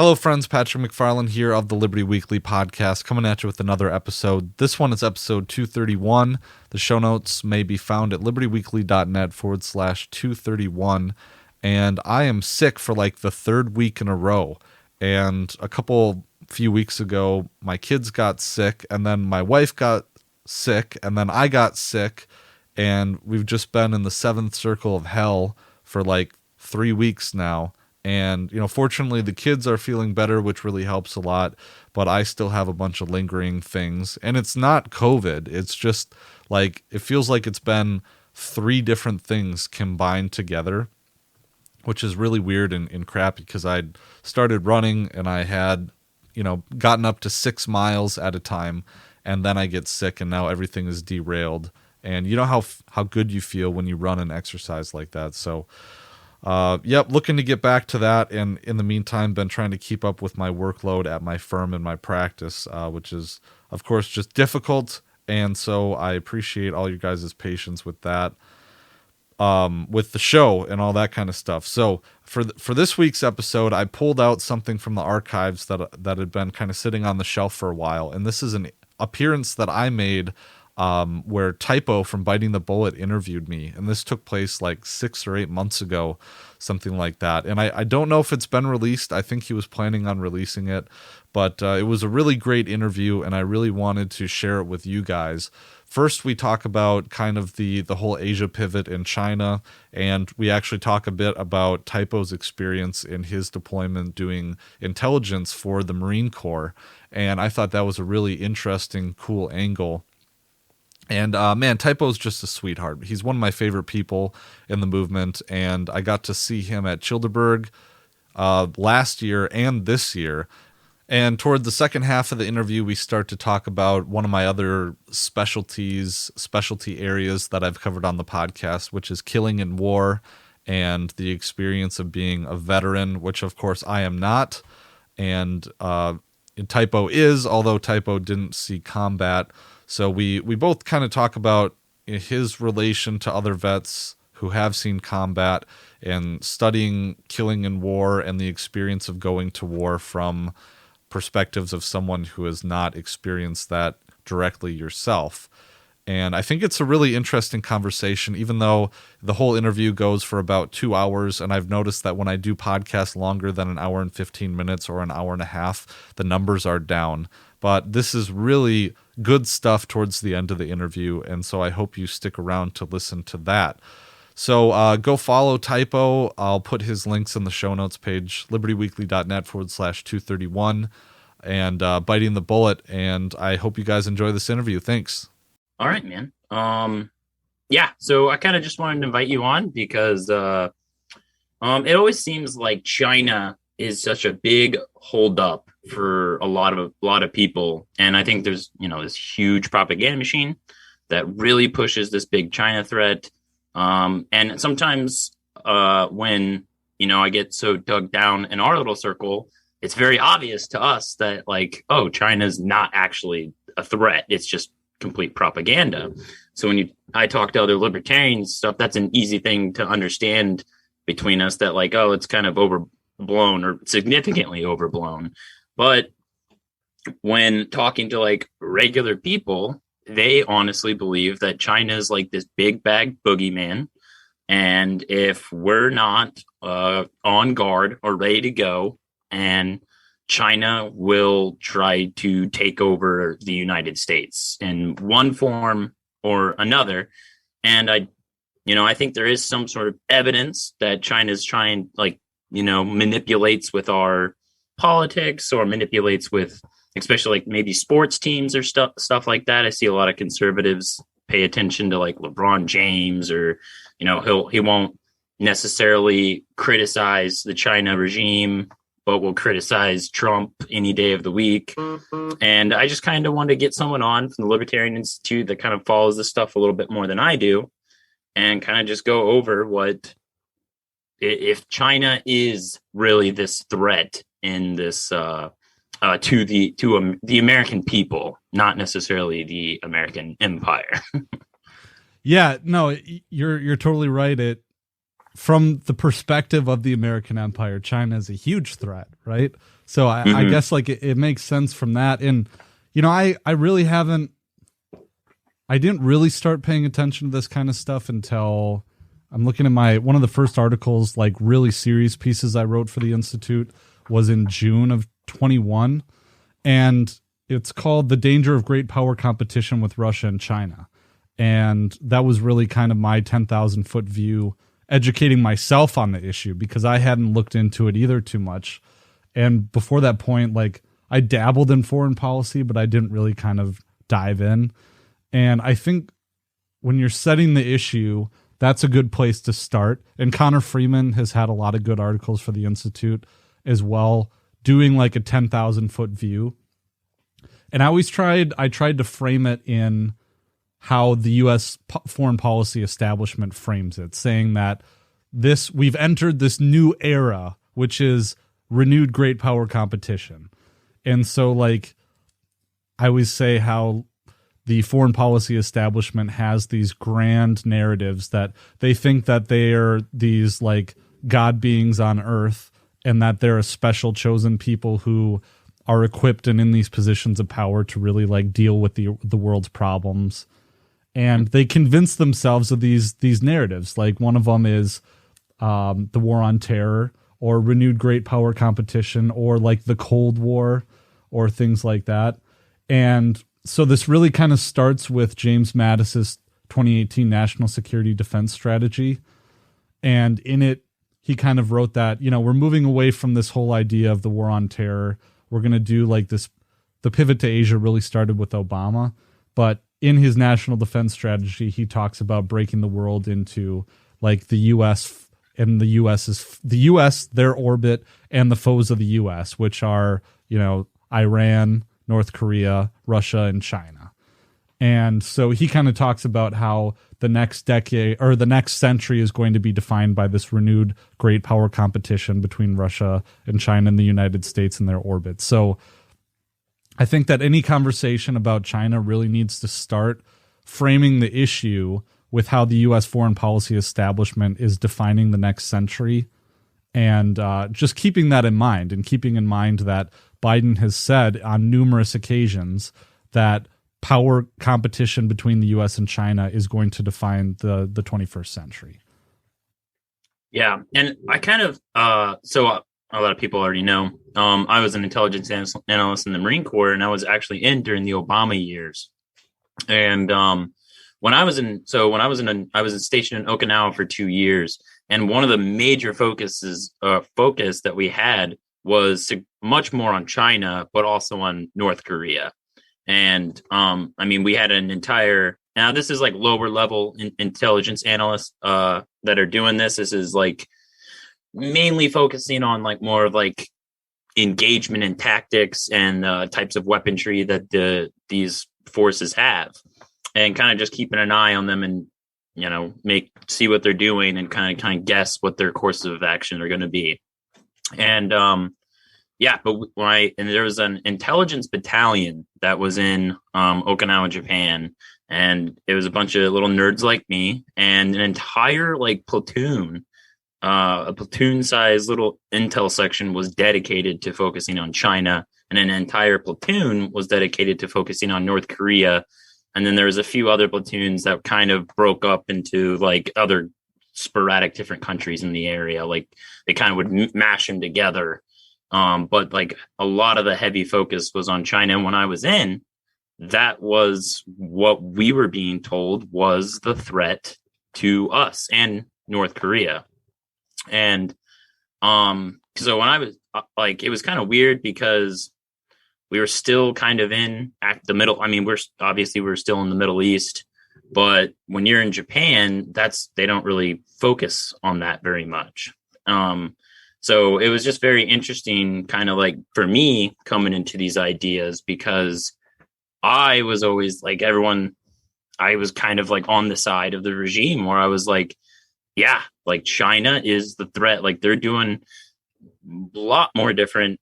Hello, friends. Patrick McFarland here of the Liberty Weekly podcast, coming at you with another episode. This one is episode 231. The show notes may be found at libertyweekly.net/231. And I am sick for like the third week in a row. And few weeks ago, my kids got sick, and then my wife got sick, and then I got sick. And we've just been in the seventh circle of hell for like 3 weeks now. And, fortunately the kids are feeling better, which really helps a lot, but I still have a bunch of lingering things. And it's not COVID. It's just like, it feels like it's been 3 different things combined together, which is really weird and crappy because I'd started running and I had, gotten up to 6 miles at a time, and then I get sick and now everything is derailed. And you know how good you feel when you run and exercise like that. So, looking to get back to that, and in the meantime been trying to keep up with my workload at my firm and my practice, which is of course just difficult, and so I appreciate all you guys' patience with that, with the show and all that kind of stuff. So for this week's episode, I pulled out something from the archives that had been kind of sitting on the shelf for a while, and this is an appearance that I made where Typo from Biting the Bullet interviewed me. And this took place like 6 or 8 months ago, something like that. And I don't know if it's been released. I think he was planning on releasing it. But it was a really great interview, and I really wanted to share it with you guys. First, we talk about kind of the whole Asia pivot in China, and we actually talk a bit about Typo's experience in his deployment doing intelligence for the Marine Corps. And I thought that was a really interesting, cool angle. And man, Typo's just a sweetheart. He's one of my favorite people in the movement, and I got to see him at Childeberg last year and this year. And toward the second half of the interview, we start to talk about one of my other specialty areas that I've covered on the podcast, which is killing in war and the experience of being a veteran, which of course I am not. And Typo is, although Typo didn't see combat. So we both kind of talk about his relation to other vets who have seen combat and studying killing in war and the experience of going to war from perspectives of someone who has not experienced that directly yourself. And I think it's a really interesting conversation, even though the whole interview goes for about 2 hours. And I've noticed that when I do podcasts longer than an hour and 15 minutes or an hour and a half, the numbers are down. But this is really good stuff towards the end of the interview, and so I hope you stick around to listen to that. So go follow Typo. I'll put his links in the show notes page, libertyweekly.net/231, and Biting the Bullet, and I hope you guys enjoy this interview. Thanks. All right, man. So I kind of just wanted to invite you on because it always seems like China is such a big holdup for a lot of people, and I think there's this huge propaganda machine that really pushes this big China threat. And sometimes when I get so dug down in our little circle, it's very obvious to us that China's not actually a threat; it's just complete propaganda. So when I talk to other libertarians stuff, that's an easy thing to understand between us, that it's kind of overblown or significantly overblown. But when talking to regular people, they honestly believe that China is like this big bag boogeyman. And if we're not on guard or ready to go, and China will try to take over the United States in one form or another. And I think there is some sort of evidence that China's trying, manipulates with our politics or manipulates with, especially maybe sports teams or stuff like that. I see a lot of conservatives pay attention to LeBron James, or he won't necessarily criticize the China regime, but will criticize Trump any day of the week. And I just kind of wanted to get someone on from the Libertarian Institute that kind of follows this stuff a little bit more than I do, and kind of just go over what if China is really this threat in this to the American people, not necessarily the American empire. Yeah, no, you're totally right. from the perspective of the American empire, China is a huge threat, right? So I guess like it makes sense from that. And, you know, I didn't really start paying attention to this kind of stuff until I'm looking at one of the first articles, like really serious pieces I wrote for the Institute was in June of 21. And it's called The Danger of Great Power Competition with Russia and China. And that was really kind of my 10,000 foot view, educating myself on the issue because I hadn't looked into it either too much. And before that point, like I dabbled in foreign policy, but I didn't really kind of dive in. And I think when you're setting the issue, that's a good place to start. And Connor Freeman has had a lot of good articles for the Institute as well, doing like a 10,000 foot view. And I tried to frame it in how the U.S. foreign policy establishment frames it, saying that we've entered this new era, which is renewed great power competition. And so like I always say how the foreign policy establishment has these grand narratives that they think that they are these like God beings on earth and that they're a special chosen people who are equipped and in these positions of power to really like deal with the world's problems. And they convince themselves of these narratives. Like one of them is the war on terror or renewed great power competition or like the Cold War or things like that. And so this really kind of starts with James Mattis's 2018 National Security Defense Strategy. And in it, he kind of wrote that, you know, we're moving away from this whole idea of the war on terror. We're going to do like this. The pivot to Asia really started with Obama. But in his national defense strategy, he talks about breaking the world into like the U.S. and the U.S., their orbit, and the foes of the U.S., which are, you know, Iran, North Korea, Russia, and China. And so he kind of talks about how the next decade or the next century is going to be defined by this renewed great power competition between Russia and China and the United States in their orbit. So I think that any conversation about China really needs to start framing the issue with how the U.S. foreign policy establishment is defining the next century, and just keeping that in mind, and keeping in mind that Biden has said on numerous occasions that power competition between the U.S. and China is going to define the 21st century. Yeah, and I kind of so a lot of people already know I was an intelligence analyst in the Marine Corps, and I was actually in during the Obama years. And I was stationed in Okinawa for 2 years, and one of the major focus that we had was much more on China, but also on North Korea. And I mean, we had an entire, now this is like lower level intelligence analysts that are doing this. This is like mainly focusing on like more of like engagement and tactics and types of weaponry that these forces have, and kind of just keeping an eye on them and, you know, see what they're doing and kind of guess what their courses of action are going to be. And but there was an intelligence battalion that was in Okinawa, Japan, and it was a bunch of little nerds like me, and an entire like platoon, a platoon-sized little intel section was dedicated to focusing on China, and an entire platoon was dedicated to focusing on North Korea. And then there was a few other platoons that kind of broke up into like other sporadic different countries in the area. Like they kind of would mash them together. But like a lot of the heavy focus was on China. And when I was in, that was what we were being told was the threat to us and North Korea. And so when I was like, it was kind of weird because we were still kind of in at the middle. I mean, we're still in the Middle East, but when you're in Japan, they don't really focus on that very much. So it was just very interesting, kind of like for me coming into these ideas, because I was always like I was kind of like on the side of the regime where I was like, yeah, like China is the threat. Like they're doing a lot more different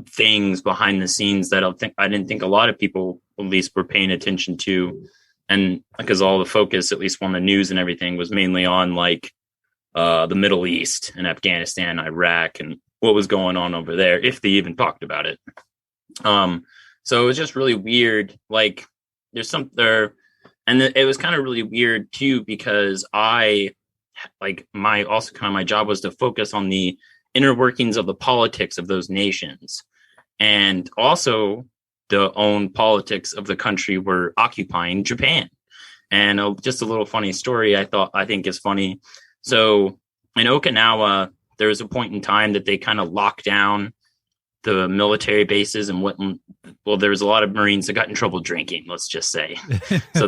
things behind the scenes that I didn't think a lot of people at least were paying attention to. And because all the focus, at least on the news and everything, was mainly on like the Middle East and Afghanistan, Iraq, and what was going on over there, if they even talked about it. So it was just really weird. Like there's some there, and it was kind of really weird too, because my job was to focus on the inner workings of the politics of those nations, and also the own politics of the country were occupying Japan. And just a little funny story I think is funny. So in Okinawa, there was a point in time that they kind of locked down the military bases and wouldn't. Well, there was a lot of Marines that got in trouble drinking, let's just say. So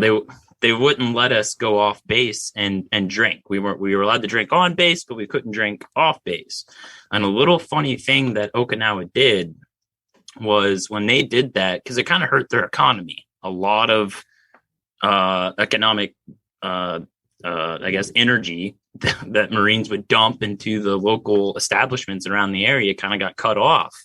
they wouldn't let us go off base and drink. We were allowed to drink on base, but we couldn't drink off base. And a little funny thing that Okinawa did was when they did that, because it kind of hurt their economy. A lot of economic, I guess, energy that Marines would dump into the local establishments around the area kind of got cut off.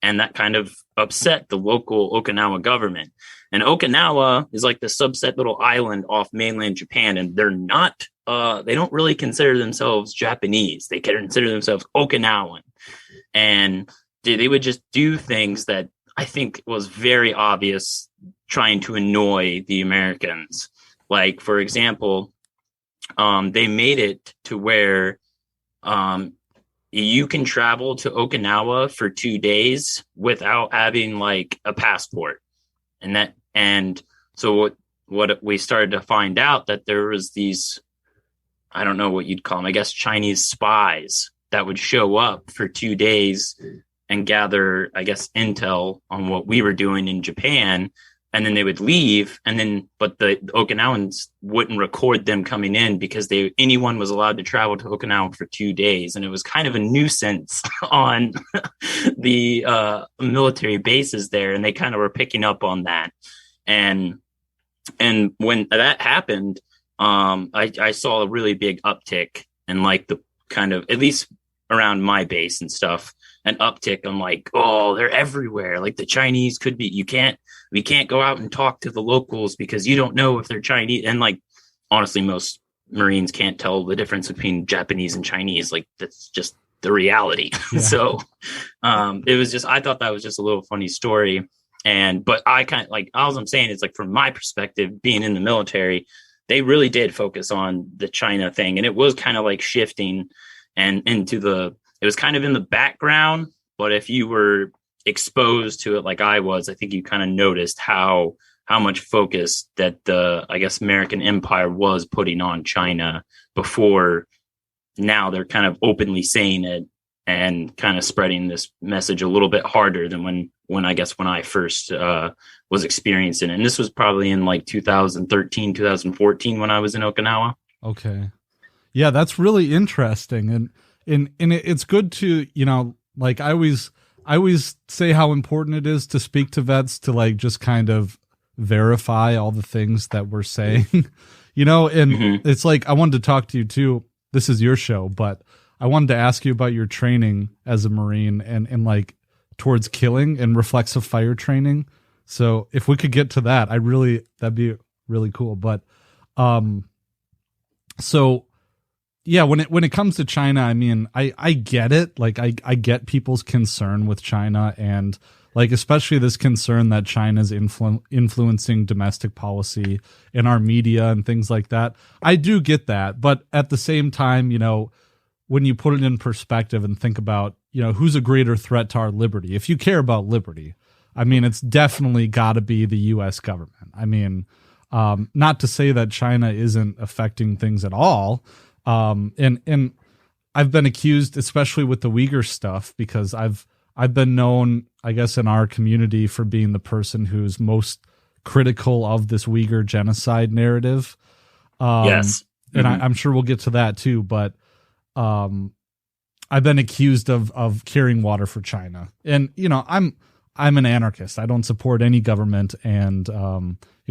And that kind of upset the local Okinawa government. And Okinawa is like the subset little island off mainland Japan. And they're not, they don't really consider themselves Japanese. They consider themselves Okinawan. And they would just do things that I think was very obvious, trying to annoy the Americans. Like, for example, they made it to where you can travel to Okinawa for 2 days without having like a passport. And so what we started to find out that there was these, I don't know what you'd call them, I guess Chinese spies that would show up for 2 days and gather, I guess, intel on what we were doing in Japan. And then they would leave, but the Okinawans wouldn't record them coming in because anyone was allowed to travel to Okinawa for 2 days. And it was kind of a nuisance on the military bases there. And they kind of were picking up on that. And when that happened, I saw a really big uptick in like the kind of, at least around my base and stuff, an uptick. I'm like, oh, they're everywhere. Like the Chinese could be, we can't go out and talk to the locals because you don't know if they're Chinese. And like, honestly, most Marines can't tell the difference between Japanese and Chinese. Like that's just the reality. Yeah. So it was just, I thought that was just a little funny story. But I kind of like, all I'm saying is like, from my perspective, being in the military, they really did focus on the China thing. And it was kind of like shifting and it was kind of in the background, but if you were exposed to it like I was, I think you kind of noticed how much focus that the, I guess, American empire was putting on China before. Now they're kind of openly saying it and kind of spreading this message a little bit harder than when I first was experiencing it. And this was probably in like 2013, 2014 when I was in Okinawa. Okay. Yeah, that's really interesting. And it's good to, like I always say how important it is to speak to vets to like just kind of verify all the things that we're saying, and It's like, I wanted to talk to you too. This is your show, but I wanted to ask you about your training as a Marine and like towards killing and reflexive fire training. So if we could get to that, that'd be really cool. But, so yeah, when it comes to China, I mean, I get it. Like I get people's concern with China, and like especially this concern that China's influencing domestic policy in our media and things like that. I do get that, but at the same time, when you put it in perspective and think about, who's a greater threat to our liberty? If you care about liberty, I mean, it's definitely got to be the U.S. government. I mean, not to say that China isn't affecting things at all. And I've been accused, especially with the Uyghur stuff, because I've been known, I guess, in our community for being the person who's most critical of this Uyghur genocide narrative. Yes. And I'm sure we'll get to that too, but, I've been accused of carrying water for China, and, I'm an anarchist. I don't support any government. And,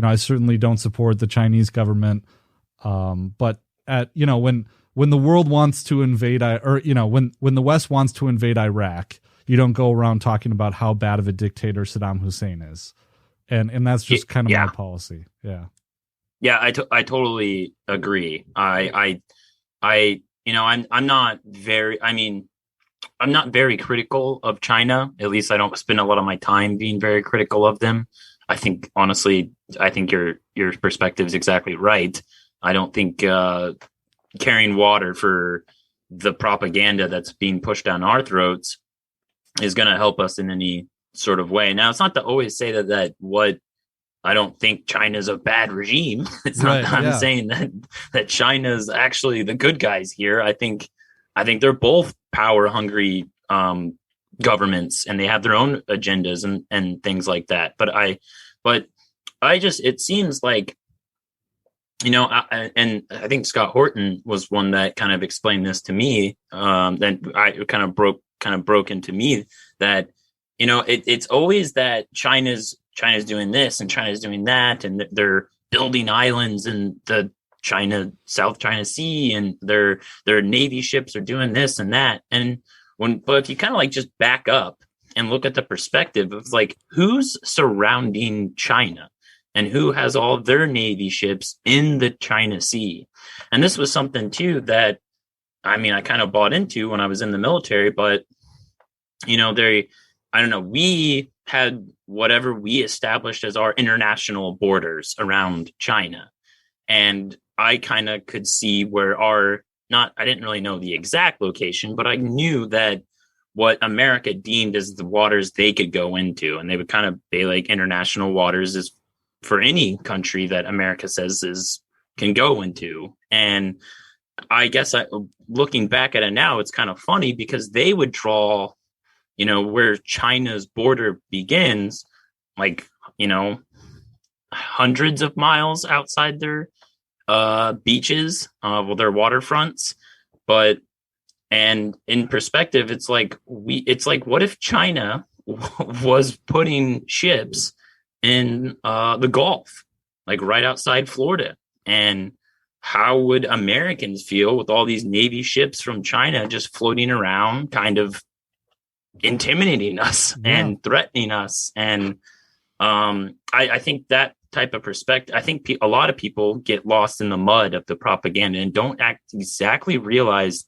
I certainly don't support the Chinese government. But when the world wants to invade, when the West wants to invade Iraq, you don't go around talking about how bad of a dictator Saddam Hussein is. And that's just kind of my policy. Yeah. Yeah. I totally agree. I I'm not very. I mean, I'm not very critical of China. At least I don't spend a lot of my time being very critical of them. I think honestly, I think your perspective is exactly right. I don't think carrying water for the propaganda that's being pushed down our throats is going to help us in any sort of way. Now, it's not to always say that what I don't think China's a bad regime. It's not that I'm saying that China's actually the good guys here. I think they're both power hungry governments, and they have their own agendas and things like that. But I just, it seems like, and I think Scott Horton was one that kind of explained this to me. Then I kind of broke into me that, it's always that China's doing this and China's doing that, and they're building islands in the South China Sea, and their Navy ships are doing this and that. But if you kind of like just back up and look at the perspective of like who's surrounding China and who has all of their Navy ships in the China Sea. And this was something too that, I mean, I kind of bought into when I was in the military, but I don't know, we had whatever we established as our international borders around China. And I kind of could see where I didn't really know the exact location, but I knew that what America deemed as the waters they could go into, and they would kind of be like international waters is for any country that America says can go into. And I guess looking back at it now, it's kind of funny because they would draw, where China's border begins, like, hundreds of miles outside their beaches, their waterfronts. And in perspective, it's like what if China was putting ships in the Gulf, like right outside Florida? And how would Americans feel with all these Navy ships from China just floating around, kind of intimidating us and threatening us? And I think that type of perspective, I think a lot of people get lost in the mud of the propaganda and don't exactly realize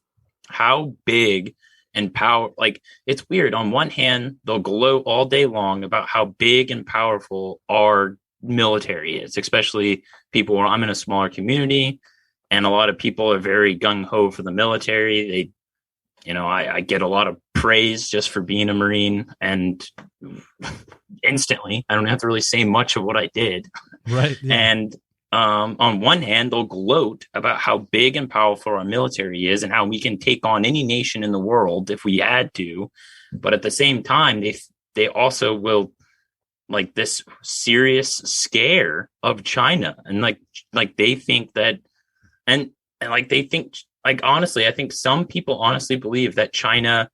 how big and power, like, it's weird. On one hand, they'll gloat all day long about how big and powerful our military is, especially people where I'm in a smaller community, and a lot of people are very gung-ho for the military. I get a lot of praise just for being a Marine, and instantly I don't have to really say much of what I did. Right. Yeah. And on one hand, they'll gloat about how big and powerful our military is and how we can take on any nation in the world if we had to. But at the same time, they also will like this serious scare of China, and like they think that, and like they think, like, honestly, I think some people honestly believe that China,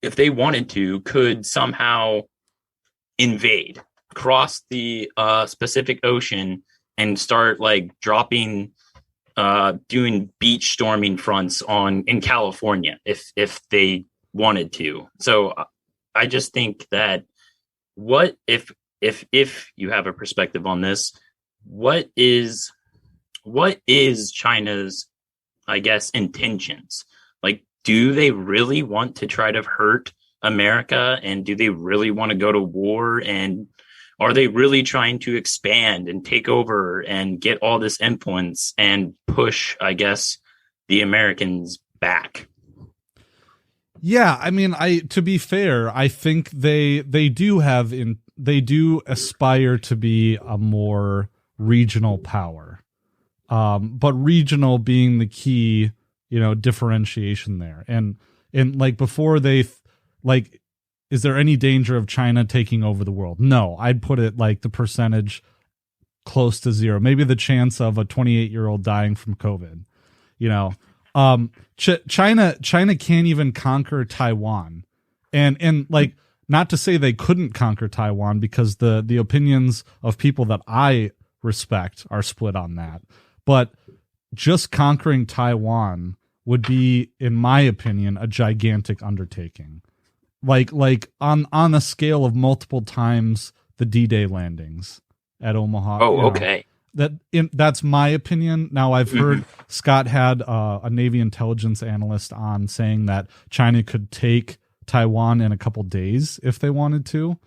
if they wanted to, could somehow invade, cross the Pacific Ocean, and start like doing beach storming fronts in California if they wanted to. So I just think that, what if you have a perspective on this, what is China's, I guess, intentions? Like, do they really want to try to hurt America? And do they really want to go to war? And are they really trying to expand and take over and get all this influence and push, I guess, the Americans back? Yeah, I mean, to be fair, I think they do aspire to be a more regional power. But regional being the key, differentiation there. And like before is there any danger of China taking over the world? No, I'd put it like the percentage close to zero. Maybe the chance of a 28-year-old dying from COVID, China can't even conquer Taiwan. And like, not to say they couldn't conquer Taiwan, because the opinions of people that I respect are split on that. But just conquering Taiwan would be, in my opinion, a gigantic undertaking. Like on a scale of multiple times the D-Day landings at Omaha. Oh, okay. that's my opinion. Now, I've heard Scott had a Navy intelligence analyst on saying that China could take Taiwan in a couple days if they wanted to.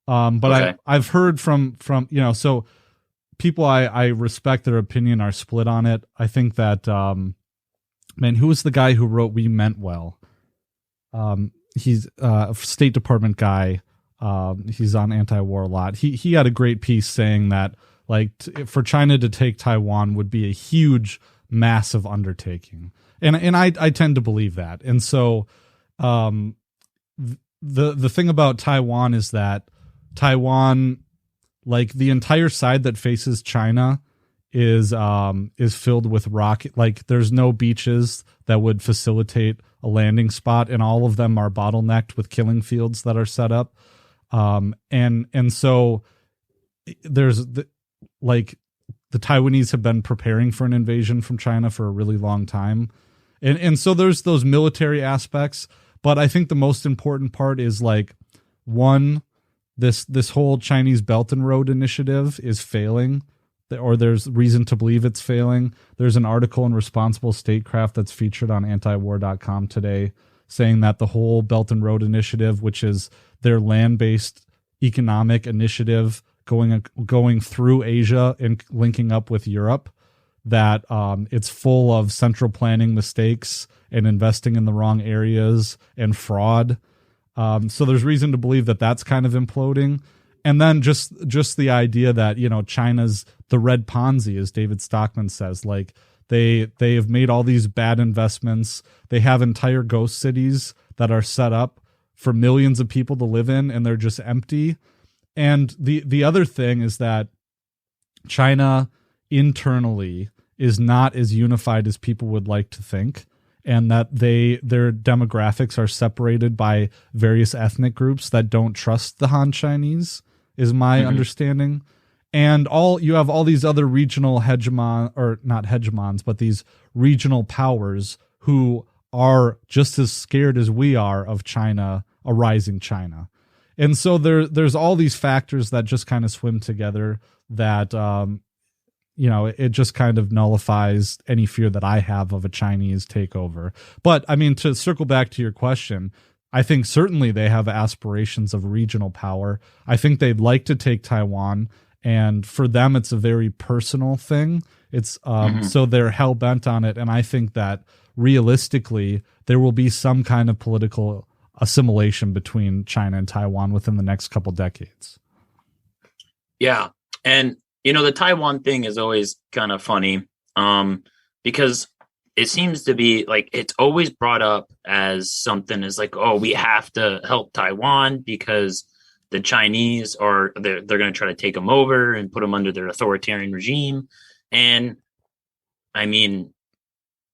But Okay. I've heard from so people I respect their opinion are split on it. I think that man, who was the guy who wrote "We Meant Well"? He's a State Department guy. He's on anti-war a lot. He had a great piece saying that like for China to take Taiwan would be a huge, massive undertaking, and I tend to believe that. And so, the thing about Taiwan is that Taiwan, like the entire side that faces China, is filled with rock. Like there's no beaches that would facilitate a landing spot, and all of them are bottlenecked with killing fields that are set up. And so there's the Taiwanese have been preparing for an invasion from China for a really long time. And so there's those military aspects, but I think the most important part is like one, this whole Chinese Belt and Road initiative is failing, or there's reason to believe it's failing. There's an article in Responsible Statecraft that's featured on antiwar.com today saying that the whole Belt and Road initiative, which is their land-based economic initiative going through Asia and linking up with Europe, that it's full of central planning mistakes and investing in the wrong areas and fraud. So there's reason to believe that that's kind of imploding. And then just the idea that, China's the red Ponzi, as David Stockman says, like they have made all these bad investments. They have entire ghost cities that are set up for millions of people to live in, and they're just empty. And the other thing is that China internally is not as unified as people would like to think, and that their demographics are separated by various ethnic groups that don't trust the Han Chinese, is my understanding. And you have all these other regional not hegemons, but these regional powers who are just as scared as we are of China, a rising China. And so there's all these factors that just kind of swim together that, it just kind of nullifies any fear that I have of a Chinese takeover. But I mean, to circle back to your question, I think certainly they have aspirations of regional power. I think they'd like to take Taiwan, and for them, it's a very personal thing. It's so they're hell bent on it. And I think that realistically, there will be some kind of political assimilation between China and Taiwan within the next couple decades. Yeah. And, the Taiwan thing is always kind of funny because it seems to be like it's always brought up as something as like, oh, we have to help Taiwan because the Chinese they're going to try to take them over and put them under their authoritarian regime. And I mean,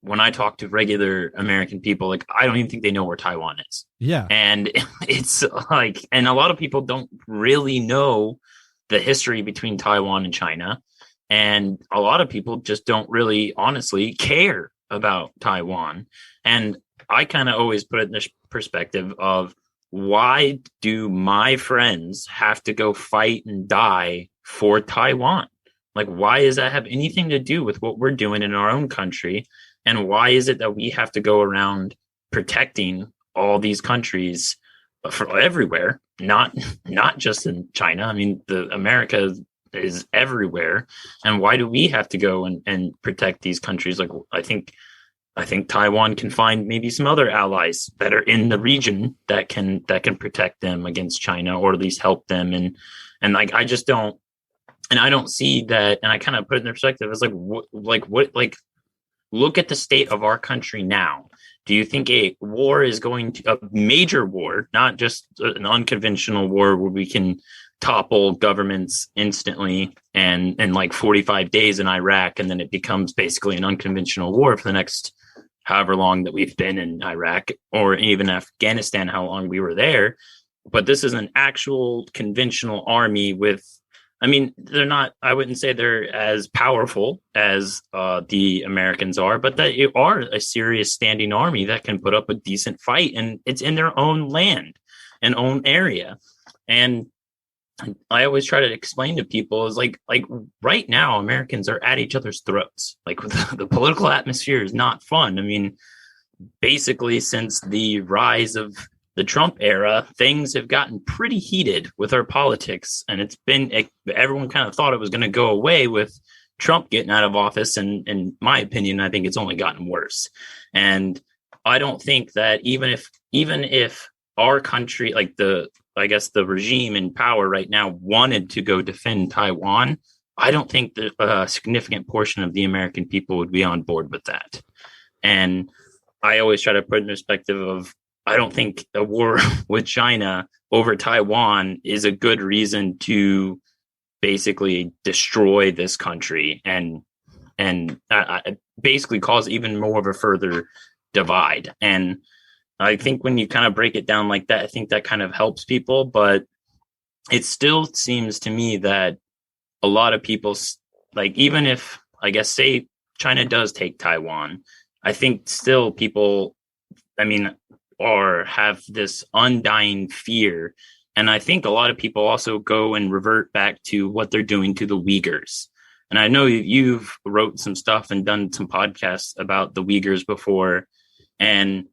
when I talk to regular American people, like I don't even think they know where Taiwan is. Yeah. And it's like, and a lot of people don't really know the history between Taiwan and China. And a lot of people just don't really honestly care about Taiwan. And I kind of always put it in this perspective of why do my friends have to go fight and die for Taiwan? Like, why does that have anything to do with what we're doing in our own country? And why is it that we have to go around protecting all these countries for everywhere, not just in China? I mean, America is everywhere. And why do we have to go and protect these countries? Like, I think Taiwan can find maybe some other allies that are in the region that can protect them against China, or at least help them. And like, I just don't, and I don't see that. And I kind of put it in perspective. It's like, look at the state of our country now. Do you think a major war, not just an unconventional war where we can topple governments instantly and in like 45 days in Iraq, and then it becomes basically an unconventional war for the next however long that we've been in Iraq, or even Afghanistan, how long we were there? But this is an actual conventional army with, I mean, I wouldn't say they're as powerful as the Americans are, but they are a serious standing army that can put up a decent fight, and it's in their own land and own area. And I always try to explain to people is like right now Americans are at each other's throats. Like the political atmosphere is not fun. I mean, basically since the rise of the Trump era, things have gotten pretty heated with our politics, and it's been everyone kind of thought it was going to go away with Trump getting out of office, and in my opinion, I think it's only gotten worse. And I don't think that even if our country, like I guess the regime in power right now, wanted to go defend Taiwan, I don't think that a significant portion of the American people would be on board with that. And I always try to put in perspective of I don't think a war with China over Taiwan is a good reason to basically destroy this country and basically cause even more of a further divide. And I think when you kind of break it down like that, I think that kind of helps people. But it still seems to me that a lot of people, like, even if, I guess, say China does take Taiwan, I think still people, I mean, have this undying fear. And I think a lot of people also go and revert back to what they're doing to the Uyghurs. And I know you've wrote some stuff and done some podcasts about the Uyghurs before. And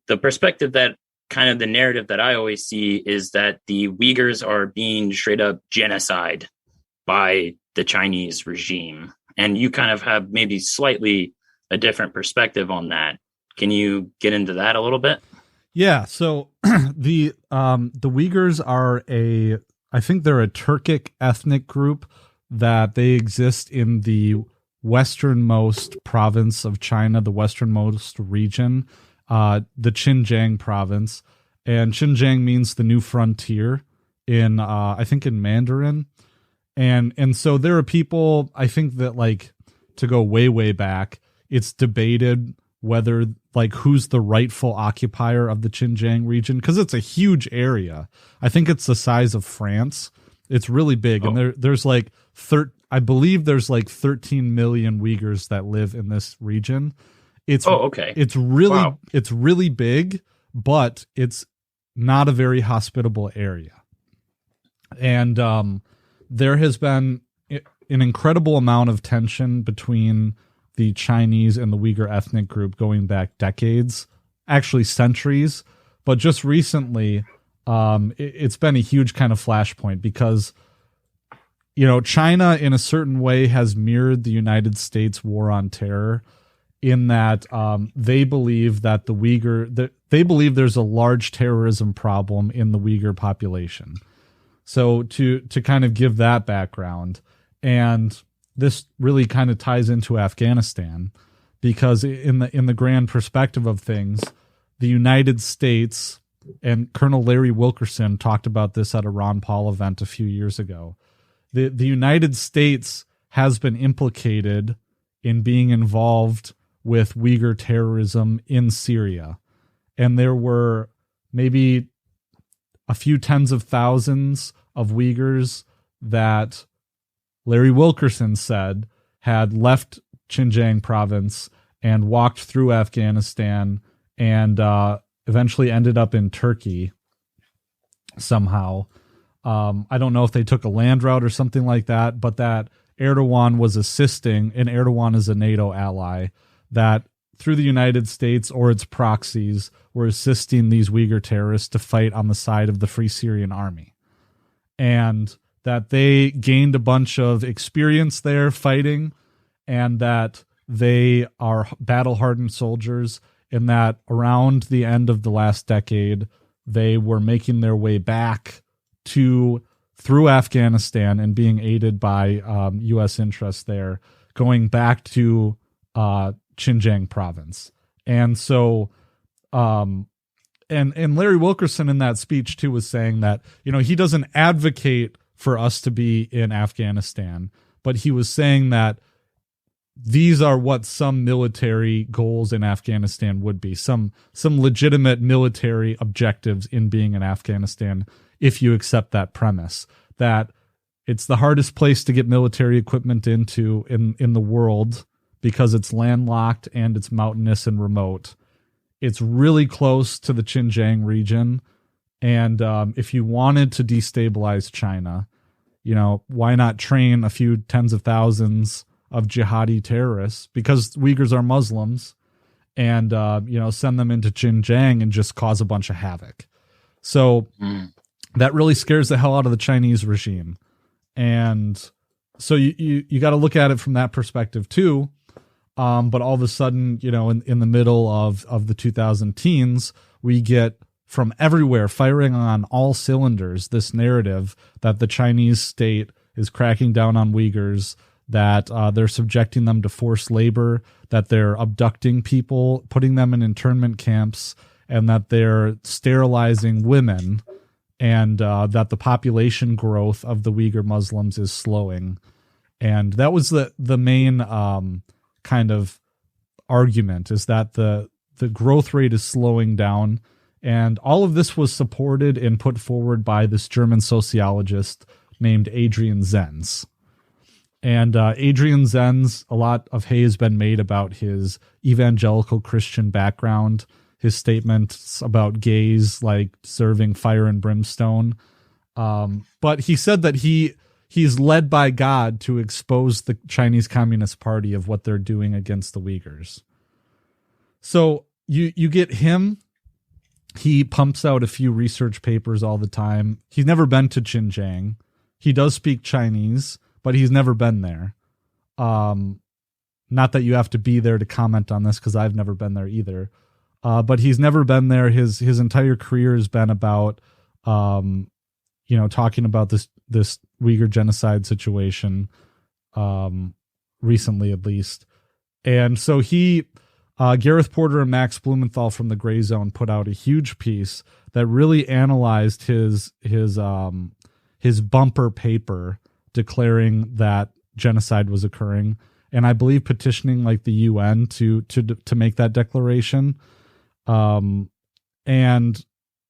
the perspective that kind of the narrative that I always see is that the Uyghurs are being straight up genocide by the Chinese regime. And you kind of have maybe slightly a different perspective on that. Can you get into that a little bit? Yeah. So the Uyghurs are I think they're a Turkic ethnic group that they exist in the westernmost province of China, the westernmost region, the Xinjiang province. And Xinjiang means the new frontier in, I think in Mandarin. And so there are people, I think that, like, to go way, way back, it's debated whether, like, who's the rightful occupier of the Xinjiang region, because it's a huge area. I think it's the size of France. It's really big. Oh. And there's like I believe there's like 13 million Uyghurs that live in this region. Okay. It's really big, but it's not a very hospitable area. And there has been an incredible amount of tension between the Chinese and the Uyghur ethnic group going back decades, actually centuries. But just recently, it's been a huge kind of flashpoint because, you know, China in a certain way has mirrored the United States war on terror in that they believe that they believe there's a large terrorism problem in the Uyghur population. So to kind of give that background, and this really kind of ties into Afghanistan, because in the grand perspective of things, the United States, and Colonel Larry Wilkerson talked about this at a Ron Paul event a few years ago. The United States has been implicated in being involved with Uyghur terrorism in Syria. And there were maybe a few tens of thousands of Uyghurs that Larry Wilkerson said had left Xinjiang province and walked through Afghanistan and eventually ended up in Turkey somehow. I don't know if they took a land route or something like that, but that Erdogan was assisting, and Erdogan is a NATO ally, that through the United States or its proxies were assisting these Uyghur terrorists to fight on the side of the Free Syrian Army. And that they gained a bunch of experience there fighting, and that they are battle-hardened soldiers, and that around the end of the last decade, they were making their way back through Afghanistan and being aided by U.S. interests there, going back to Xinjiang province. And so, and Larry Wilkerson in that speech too was saying that, you know, he doesn't advocate for us to be in Afghanistan, but he was saying that these are what some military goals in Afghanistan would be, some legitimate military objectives in being in Afghanistan, if you accept that premise, that it's the hardest place to get military equipment into in the world because it's landlocked and it's mountainous and remote. It's really close to the Xinjiang region, And if you wanted to destabilize China, why not train a few tens of thousands of jihadi terrorists, because Uyghurs are Muslims, and send them into Xinjiang and just cause a bunch of havoc. So that really scares the hell out of the Chinese regime. And so you got to look at it from that perspective too. But all of a sudden, in the middle of the 2000 teens, we get from everywhere, firing on all cylinders, this narrative that the Chinese state is cracking down on Uyghurs, that they're subjecting them to forced labor, that they're abducting people, putting them in internment camps, and that they're sterilizing women, and that the population growth of the Uyghur Muslims is slowing. And that was the main kind of argument, is that the growth rate is slowing down. And all of this was supported and put forward by this German sociologist named Adrian Zenz. And Adrian Zenz, a lot of hay has been made about his evangelical Christian background, his statements about gays like serving fire and brimstone. But he said that he's led by God to expose the Chinese Communist Party of what they're doing against the Uyghurs. So you get him. He pumps out a few research papers all the time. He's never been to Xinjiang. He does speak Chinese, but he's never been there. Not that you have to be there to comment on this, because I've never been there either. But he's never been there. His entire career has been about, talking about this Uyghur genocide situation, recently at least. And so Gareth Porter and Max Blumenthal from the Gray Zone put out a huge piece that really analyzed his bumper paper declaring that genocide was occurring, and I believe petitioning like the UN to make that declaration. And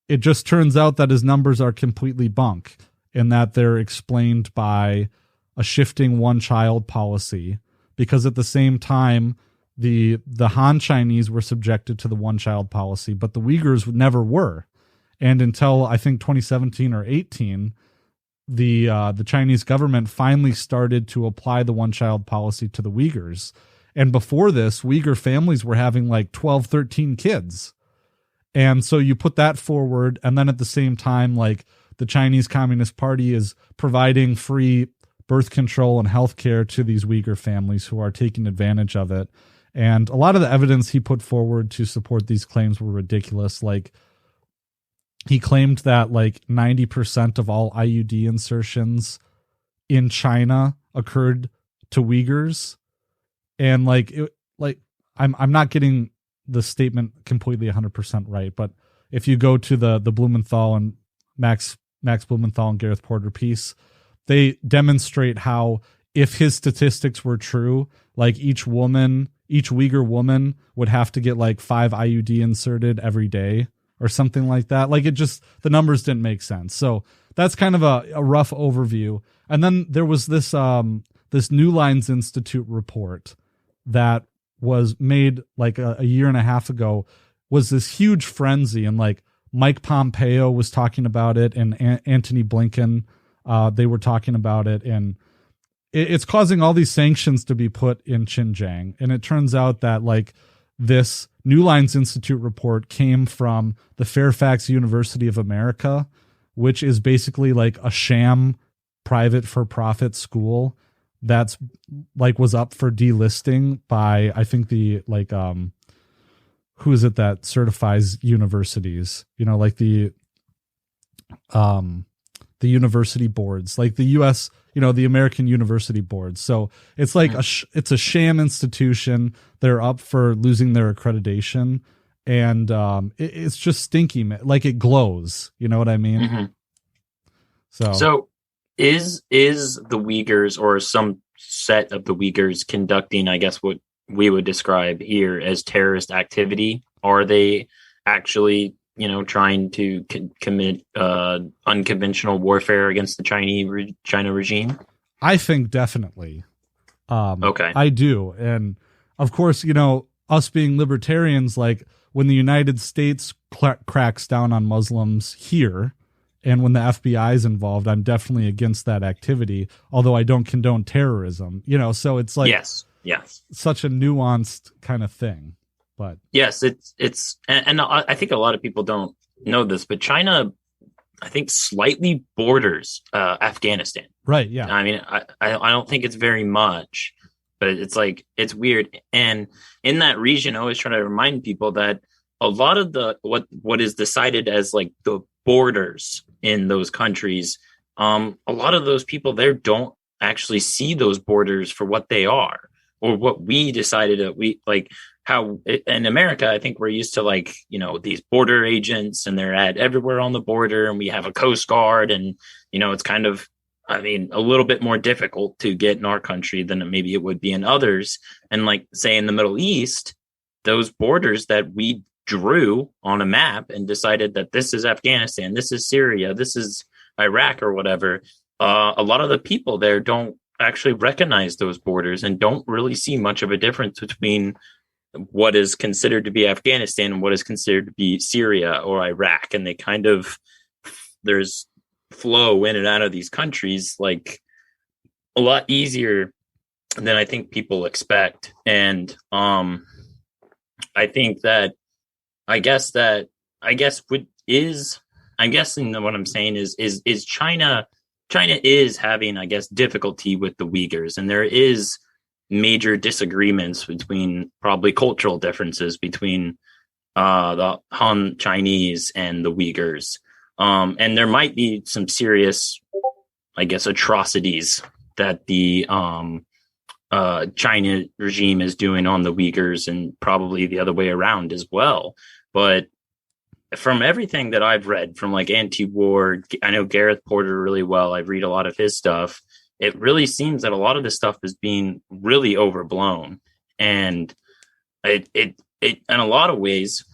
it just turns out that his numbers are completely bunk, in that they're explained by a shifting one-child policy, because at the same time, the Han Chinese were subjected to the one-child policy, but the Uyghurs never were. And until I think 2017 or 18, the Chinese government finally started to apply the one-child policy to the Uyghurs. And before this, Uyghur families were having like 12, 13 kids. And so you put that forward, and then at the same time, like, the Chinese Communist Party is providing free birth control and healthcare to these Uyghur families who are taking advantage of it. And a lot of the evidence he put forward to support these claims were ridiculous. Like, he claimed that like 90% of all IUD insertions in China occurred to Uyghurs. And I'm not getting the statement completely 100% right, but if you go to the Blumenthal and Max Blumenthal and Gareth Porter piece, they demonstrate how, if his statistics were true, like each Uyghur woman would have to get like 5 IUD inserted every day or something like that. Like, the numbers didn't make sense. So that's kind of a rough overview. And then there was this New Lines Institute report that was made like a year and a half ago, was this huge frenzy. And like Mike Pompeo was talking about it, and Antony Blinken, they were talking about it, and it's causing all these sanctions to be put in Xinjiang. And it turns out that like this New Lines Institute report came from the Fairfax University of America, which is basically like a sham private for-profit school that's like was up for delisting by, I think, the like who is it that certifies universities? Like the university boards, like the US, the American university boards. So it's like it's a sham institution. They're up for losing their accreditation, and it's just stinky. Like, it glows. You know what I mean? Mm-hmm. So is the Uyghurs, or some set of the Uyghurs, conducting, I guess, what we would describe here as terrorist activity? Are they actually, trying to commit unconventional warfare against the China regime? I think definitely. Okay. I do. And of course, us being libertarians, like when the United States cracks down on Muslims here, and when the FBI is involved, I'm definitely against that activity, although I don't condone terrorism, so it's like yes, such a nuanced kind of thing. But yes, and I think a lot of people don't know this, but China, I think, slightly borders Afghanistan. Right. Yeah. I mean, I don't think it's very much, but it's like, it's weird. And in that region, I always try to remind people that a lot of what is decided as like the borders in those countries, a lot of those people there don't actually see those borders for what they are, or what we decided that we like. How in America, I think we're used to like, these border agents, and they're at everywhere on the border, and we have a Coast Guard, and it's kind of, I mean, a little bit more difficult to get in our country than maybe it would be in others. And like, say in the Middle East, those borders that we drew on a map and decided that this is Afghanistan, this is Syria, this is Iraq or whatever, a lot of the people there don't actually recognize those borders and don't really see much of a difference between what is considered to be Afghanistan and what is considered to be Syria or Iraq. And they kind of, there's flow in and out of these countries like a lot easier than I think people expect. And I think that I'm guessing that what I'm saying is China is having, I guess, difficulty with the Uyghurs, and there is major disagreements between, probably cultural differences between the Han Chinese and the Uyghurs. And there might be some serious, I guess, atrocities that the China regime is doing on the Uyghurs, and probably the other way around as well. But from everything that I've read from like anti-war, I know Gareth Porter really well. I read a lot of his stuff. It really seems that a lot of this stuff is being really overblown, and it in a lot of ways,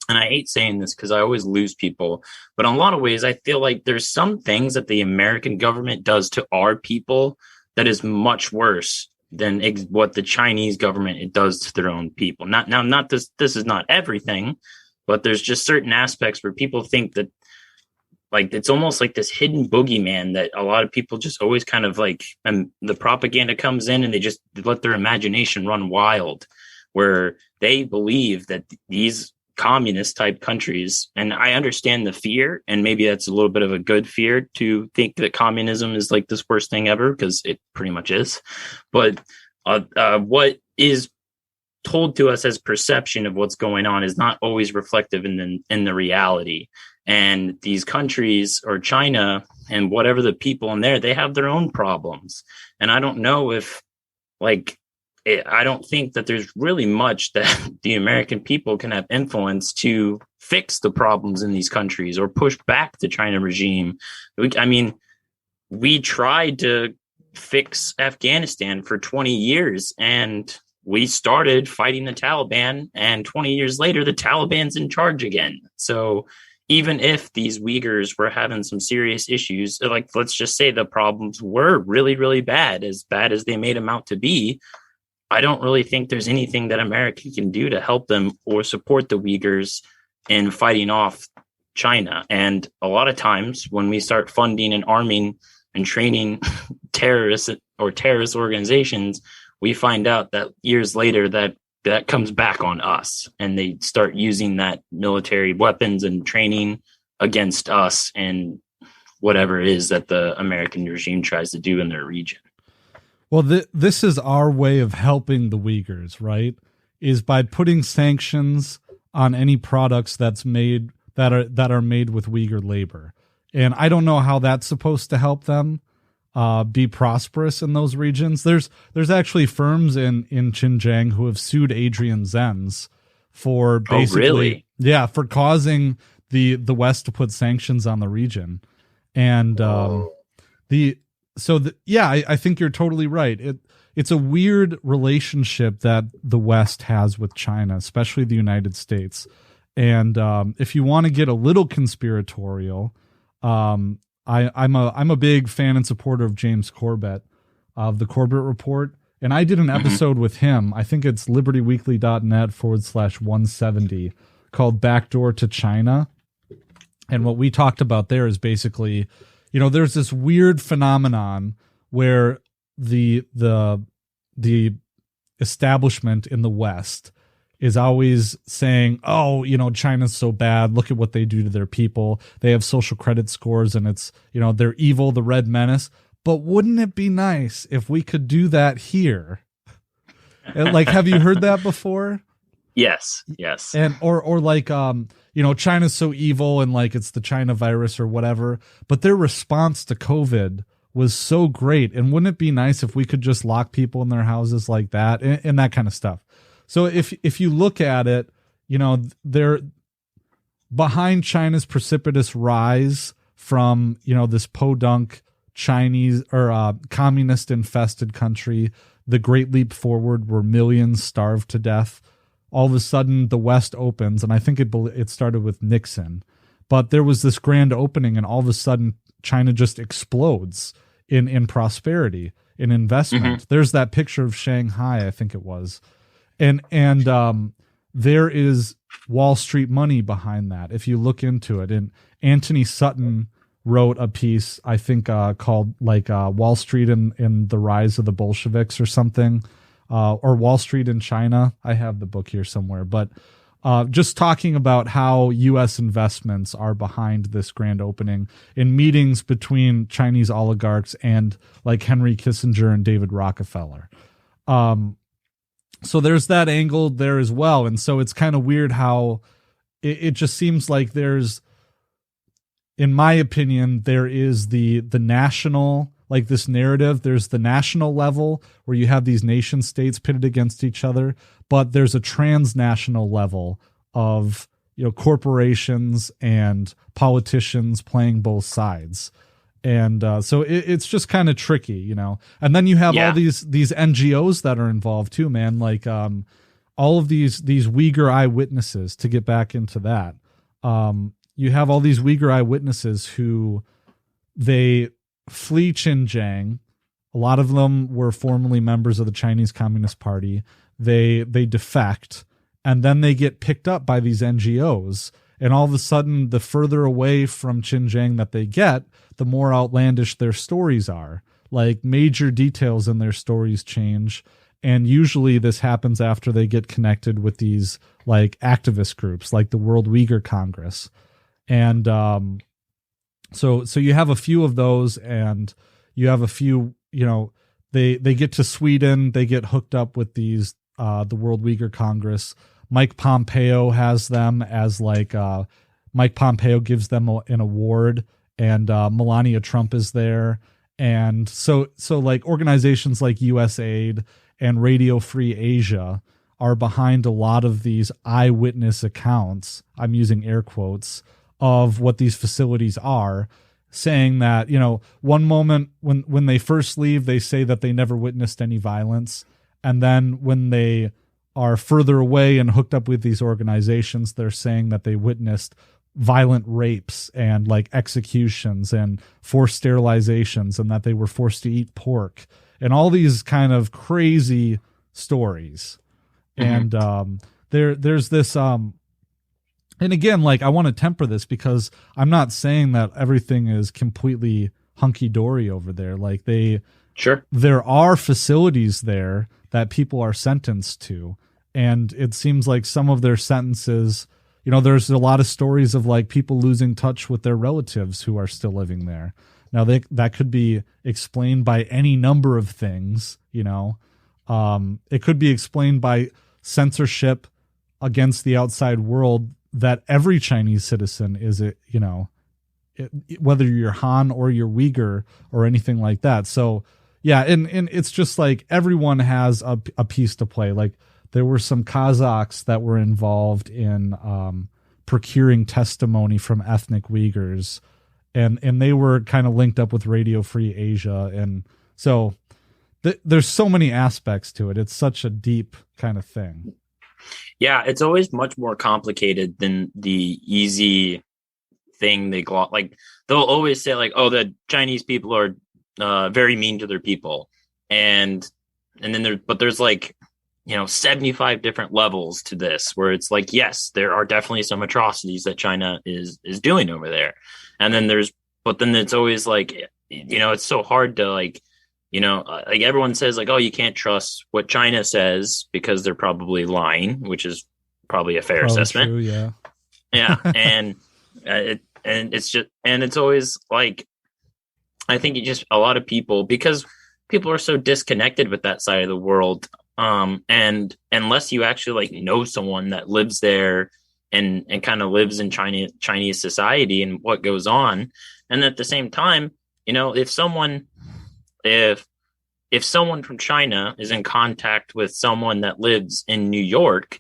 and I hate saying this because I always lose people, but in a lot of ways, I feel like there's some things that the American government does to our people that is much worse than what the Chinese government does to their own people. Not this is not everything, but there's just certain aspects where people think that, like, it's almost like this hidden boogeyman that a lot of people just always kind of like, and the propaganda comes in and they just let their imagination run wild, where they believe that these communist type countries, and I understand the fear, and maybe that's a little bit of a good fear to think that communism is like this worst thing ever, because it pretty much is. But what is told to us as perception of what's going on is not always reflective in the reality. And these countries, or China and whatever the people in there, they have their own problems. And I don't know if, like, I don't think that there's really much that the American people can have influence to fix the problems in these countries or push back the China regime. I mean, we tried to fix Afghanistan for 20 years, and we started fighting the Taliban, and 20 years later, the Taliban's in charge again. So even if these Uyghurs were having some serious issues, like, let's just say the problems were really, really bad as they made them out to be, I don't really think there's anything that America can do to help them or support the Uyghurs in fighting off China. And a lot of times when we start funding and arming and training terrorists or terrorist organizations, we find out that years later that comes back on us, and they start using that military weapons and training against us and whatever it is that the American regime tries to do in their region. Well, this is our way of helping the Uyghurs, right? Is by putting sanctions on any products that are made with Uyghur labor. And I don't know how that's supposed to help them be prosperous in those regions. There's actually firms in Xinjiang who have sued Adrian Zenz for basically, for causing the West to put sanctions on the region. And I think you're totally right. It's a weird relationship that the West has with China, especially the United States. And if you want to get a little conspiratorial, I'm a big fan and supporter of James Corbett of the Corbett Report. And I did an episode with him. I think it's libertyweekly.net/170 called Backdoor to China. And what we talked about there is basically, there's this weird phenomenon where the establishment in the West is always saying, oh, China's so bad. Look at what they do to their people. They have social credit scores and it's, they're evil, the red menace. But wouldn't it be nice if we could do that here? Like, have you heard that before? Yes. And, or like, China's so evil and like it's the China virus or whatever, but their response to COVID was so great. And wouldn't it be nice if we could just lock people in their houses like that and that kind of stuff? So if you look at it, they're behind China's precipitous rise from, this podunk Chinese or communist infested country, the great leap forward where millions starved to death. All of a sudden the West opens, and I think it started with Nixon, but there was this grand opening and all of a sudden China just explodes in prosperity, in investment. There's that picture of Shanghai, I think it was. And there is Wall Street money behind that if you look into it. And Anthony Sutton wrote a piece, I think, called Wall Street in the Rise of the Bolsheviks or something, or Wall Street in China. I have the book here somewhere, but just talking about how U.S. investments are behind this grand opening in meetings between Chinese oligarchs and like Henry Kissinger and David Rockefeller. So there's that angle there as well. And so it's kind of weird how it just seems like there's, in my opinion, there is the national, like this narrative, there's the national level where you have these nation states pitted against each other, but there's a transnational level of, corporations and politicians playing both sides. And so it's just kind of tricky, and then you have all these NGOs that are involved too, man. Like all of these Uyghur eyewitnesses, to get back into that. You have all these Uyghur eyewitnesses who they flee Xinjiang. A lot of them were formerly members of the Chinese Communist Party. They defect, and then they get picked up by these NGOs. And all of a sudden, the further away from Xinjiang that they get, the more outlandish their stories are. Like major details in their stories change. And usually this happens after they get connected with these like activist groups like the World Uyghur Congress. And so you have a few of those, and you have a few, they get to Sweden, they get hooked up with these, the World Uyghur Congress. Mike Pompeo has them as like, Mike Pompeo gives them an award, and Melania Trump is there. And so like organizations like USAID and Radio Free Asia are behind a lot of these eyewitness accounts, I'm using air quotes, of what these facilities are, saying that, one moment when they first leave, they say that they never witnessed any violence. And then when they are further away and hooked up with these organizations, they're saying that they witnessed violent rapes and like executions and forced sterilizations, and that they were forced to eat pork and all these kind of crazy stories. And there's this and again, like, I want to temper this because I'm not saying that everything is completely hunky-dory over there. Like there are facilities there that people are sentenced to. And it seems like some of their sentences, there's a lot of stories of like people losing touch with their relatives who are still living there. Now that could be explained by any number of things, it could be explained by censorship against the outside world that every Chinese citizen is, whether you're Han or you're Uyghur or anything like that. So yeah. And it's just like everyone has a piece to play. Like there were some Kazakhs that were involved in procuring testimony from ethnic Uyghurs, and they were kind of linked up with Radio Free Asia. And so there's so many aspects to it. It's such a deep kind of thing. Yeah, it's always much more complicated than the easy thing they go like. They'll always say like, "Oh, the Chinese people are very mean to their people," and and then there's like, 75 different levels to this, where it's like, yes, there are definitely some atrocities that China is doing over there. And then but then it's always like, it's so hard to like, like everyone says like, oh, you can't trust what China says because they're probably lying, which is probably a fair assessment. True, yeah. Yeah. And it's always like, I think a lot of people, because people are so disconnected with that side of the world. And unless you actually like know someone that lives there and kind of lives in Chinese society and what goes on. And at the same time, if someone from China is in contact with someone that lives in New York,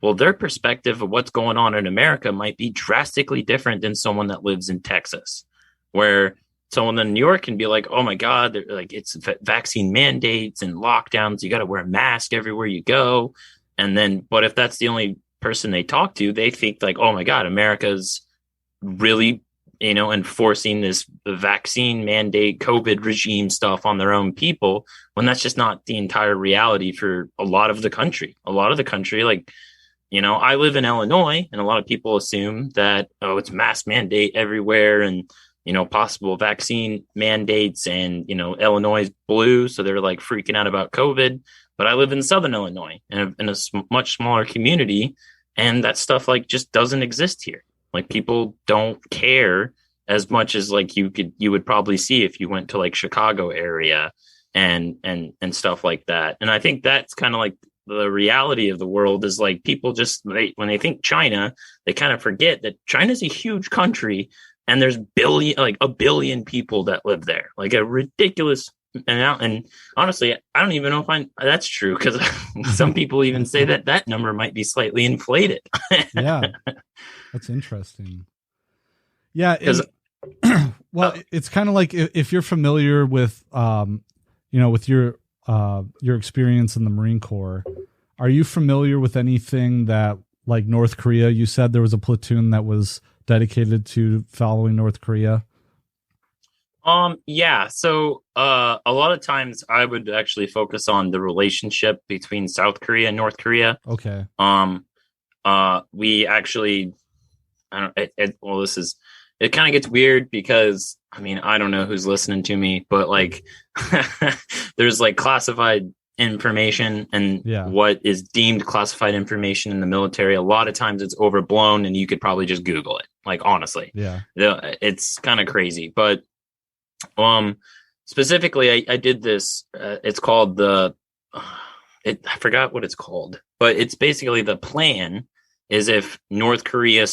well, their perspective of what's going on in America might be drastically different than someone that lives in Texas, where someone in New York can be like, oh my God, like it's vaccine mandates and lockdowns. You got to wear a mask everywhere you go. But if that's the only person they talk to, they think like, oh my God, America's really, enforcing this vaccine mandate, COVID regime stuff on their own people, when that's just not the entire reality for a lot of the country. A lot of the country, like, I live in Illinois, and a lot of people assume that, oh, it's mask mandate everywhere and, possible vaccine mandates, and, Illinois is blue. So they're like freaking out about COVID. But I live in Southern Illinois in a much smaller community. And that stuff like just doesn't exist here. Like people don't care as much as like you would probably see if you went to like Chicago area and stuff like that. And I think that's kind of like the reality of the world is like people just, when they think China, they kind of forget that China's a huge country. And there's a billion people that live there, like a ridiculous amount. And honestly, I don't even know if that's true, because some people even say that number might be slightly inflated. Yeah, that's interesting. Yeah, well, it's kind of like if you're familiar with, with your experience in the Marine Corps, are you familiar with anything that like North Korea? You said there was a platoon that was dedicated to following North Korea. Yeah. So, a lot of times I would actually focus on the relationship between South Korea and North Korea. Okay. We actually, it kind of gets weird because, I mean, I don't know who's listening to me, but like, there's like classified information and what is deemed classified information in the military. A lot of times it's overblown and you could probably just Google it. Like, honestly, it's kind of crazy, but, specifically I did this, it's called I forgot what it's called, but it's basically the plan is if North Korea,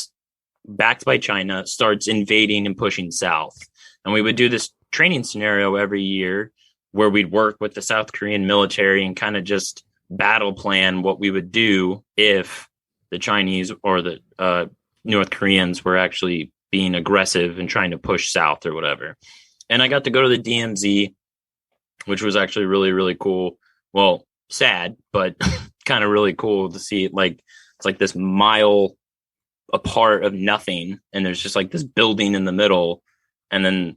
backed by China, starts invading and pushing south. And we would do this training scenario every year where we'd work with the South Korean military and kind of just battle plan what we would do if the Chinese or the North Koreans were actually being aggressive and trying to push south or whatever. And I got to go to the DMZ, which was actually really, really cool. Well, sad, but kind of really cool to see it. Like, it's like this mile apart of nothing. And there's just like this building in the middle. And then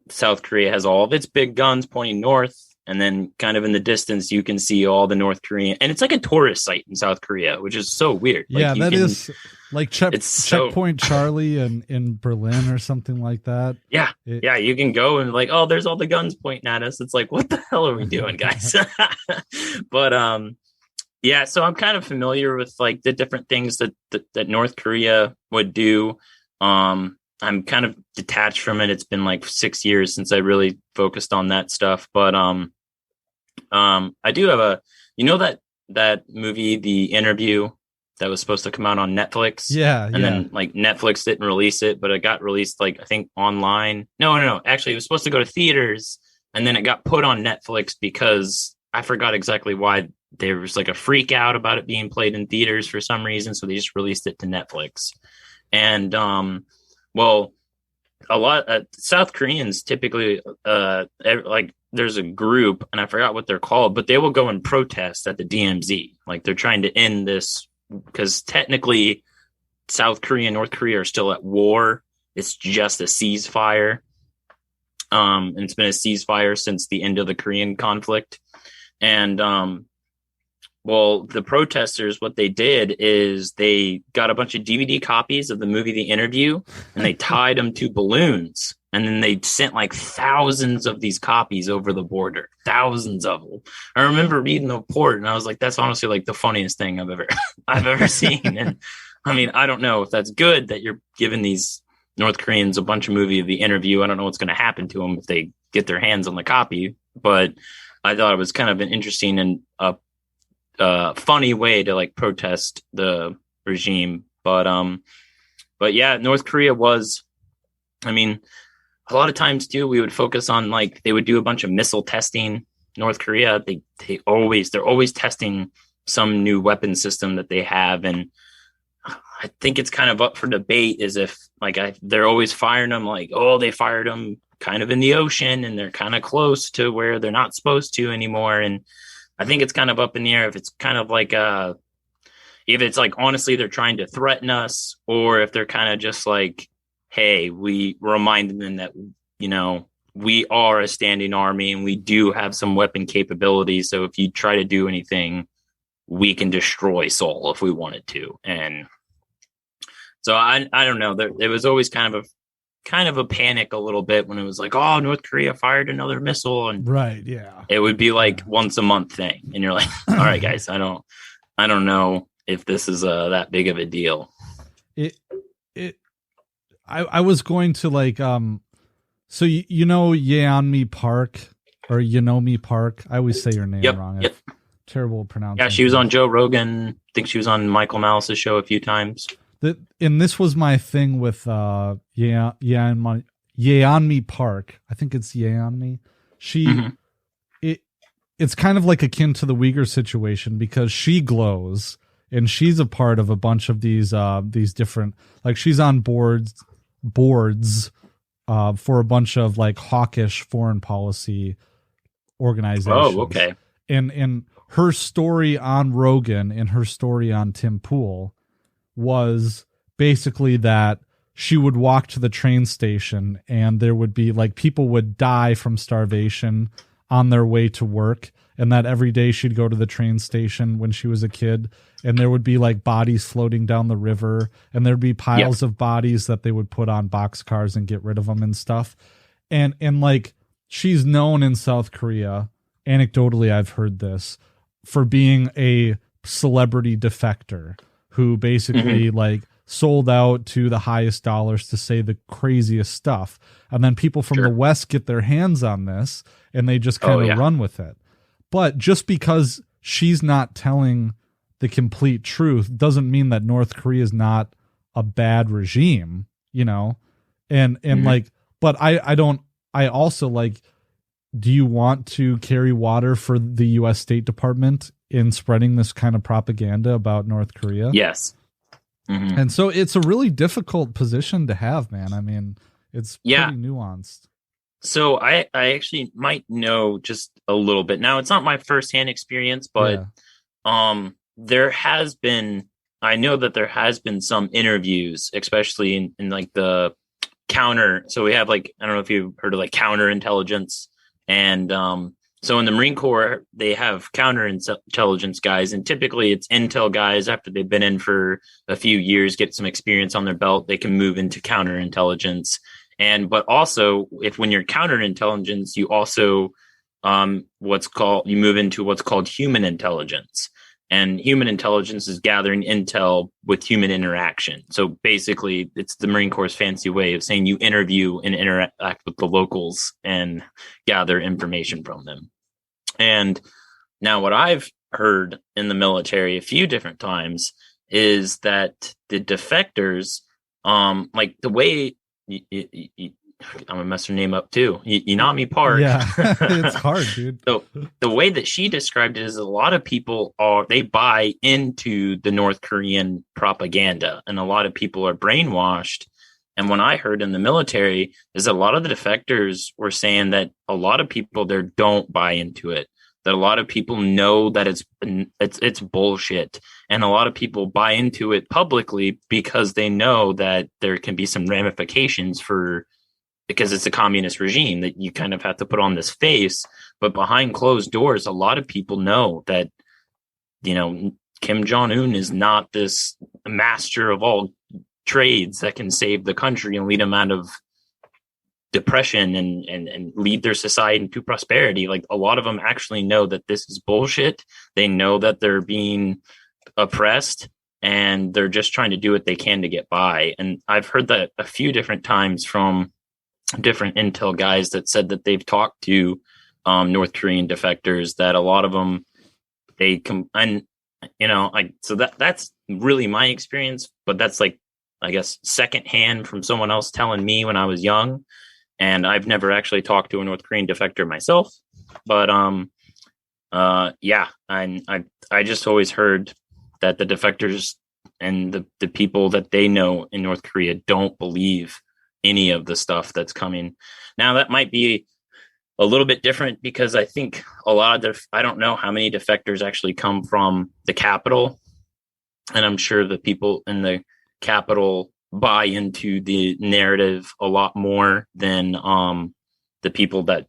South Korea has all of its big guns pointing north. And then kind of in the distance, you can see all the North Korean. And it's like a tourist site in South Korea, which is so weird. Yeah, like is like Checkpoint Charlie in Berlin or something like that. Yeah. Yeah, you can go and like, oh, there's all the guns pointing at us. It's like, what the hell are we doing, guys? But yeah, so I'm kind of familiar with like the different things that North Korea would do. I'm kind of detached from it. It's been like 6 years since I really focused on that stuff. But I do have that movie, The Interview, that was supposed to come out on Netflix. Yeah. And then like Netflix didn't release it, but it got released like I think online. No. Actually, it was supposed to go to theaters, and then it got put on Netflix because I forgot exactly why. There was like a freak out about it being played in theaters for some reason, so they just released it to Netflix. And well, a lot of South Koreans typically, like there's a group, and I forgot what they're called, but they will go and protest at the DMZ. Like they're trying to end this because technically South Korea and North Korea are still at war. It's just a ceasefire. And it's been a ceasefire since the end of the Korean conflict. And well, the protesters, what they did is they got a bunch of DVD copies of the movie The Interview, and they tied them to balloons. And then they sent like thousands of these copies over the border, thousands of them. I remember reading the report, and I was like, "That's honestly like the funniest thing I've ever seen." And I mean, I don't know if that's good that you're giving these North Koreans a bunch of movie of The Interview. I don't know what's going to happen to them if they get their hands on the copy, but I thought it was kind of an interesting and funny way to like protest the regime. But yeah, North Korea was, I mean, a lot of times too, we would focus on like they would do a bunch of missile testing. North Korea, they're always testing some new weapon system that they have, and I think it's kind of up for debate is if like they're always firing them like, oh, they fired them kind of in the ocean and they're kind of close to where they're not supposed to anymore. And I think it's kind of up in the air if it's kind of like if it's like honestly they're trying to threaten us, or if they're kind of just like, hey, we reminded them that, you know, we are a standing army and we do have some weapon capabilities. So if you try to do anything, we can destroy Seoul if we wanted to. And so I don't know. There was always kind of a panic a little bit when it was like, oh, North Korea fired another missile, and right, yeah, it would be like once a month thing, and you're like, all right, guys, I don't know if this is that big of a deal. I was going to like so you know Yeonmi Park or Yeonmi Park. I always say your name wrong. Yep. Terrible pronouncing. Yeah, she was on Joe Rogan. I think she was on Michael Malice's show a few times. And this was my thing with Yeonmi Park. I think it's Yeonmi. It's kind of like akin to the Uyghur situation because she glows and she's a part of a bunch of these different, like she's on boards for a bunch of like hawkish foreign policy organizations. Oh, okay. And her story on Rogan and her story on Tim Pool was basically that she would walk to the train station and there would be like people would die from starvation on their way to work, and that every day she'd go to the train station when she was a kid and there would be like bodies floating down the river and there'd be piles of bodies that they would put on boxcars and get rid of them and stuff. And like she's known in South Korea, anecdotally I've heard this, for being a celebrity defector who basically like sold out to the highest dollars to say the craziest stuff. And then people from the West get their hands on this and they just kind of run with it. But just because she's not telling the complete truth doesn't mean that North Korea is not a bad regime, you know? And like, but I also like, do you want to carry water for the U.S. State Department in spreading this kind of propaganda about North Korea? Yes. And so it's a really difficult position to have, man. I mean, it's pretty nuanced. So I actually might know just a little bit. Now, it's not my firsthand experience, but there has been, I know that there has been some interviews, especially in like the counter. So we have like, I don't know if you've heard of like counterintelligence. And so in the Marine Corps, they have counterintelligence guys, and typically it's intel guys after they've been in for a few years, get some experience on their belt, they can move into counterintelligence. But also when you're counterintelligence, you also you move into what's called human intelligence. And human intelligence is gathering intel with human interaction. So basically, it's the Marine Corps' fancy way of saying you interview and interact with the locals and gather information from them. And now what I've heard in the military a few different times is that the defectors, like the way I'm gonna mess her name up too. Inami Park. Yeah, it's hard, dude. So the way that she described it is a lot of people they buy into the North Korean propaganda, and a lot of people are brainwashed. And what I heard in the military is that a lot of the defectors were saying that a lot of people there don't buy into it. That a lot of people know that it's bullshit, and a lot of people buy into it publicly because they know that there can be some ramifications because it's a communist regime that you kind of have to put on this face. but behind closed doors, a lot of people know that, Kim Jong-un is not this master of all trades that can save the country and lead them out of depression and lead their society into prosperity. Like, a lot of them actually know that this is bullshit. They know that they're being oppressed, and they're just trying to do what they can to get by. And I've heard that a few different times from different intel guys that said that they've talked to North Korean defectors, that a lot of them, so that's really my experience, but that's like, I guess, secondhand from someone else telling me when I was young. And I've never actually talked to a North Korean defector myself, but yeah, and I just always heard that the defectors and the people that they know in North Korea don't believe any of the stuff that's coming. Now, that might be a little bit different because I think a lot of I don't know how many defectors actually come from the capital. And I'm sure the people in the capital buy into the narrative a lot more than the people that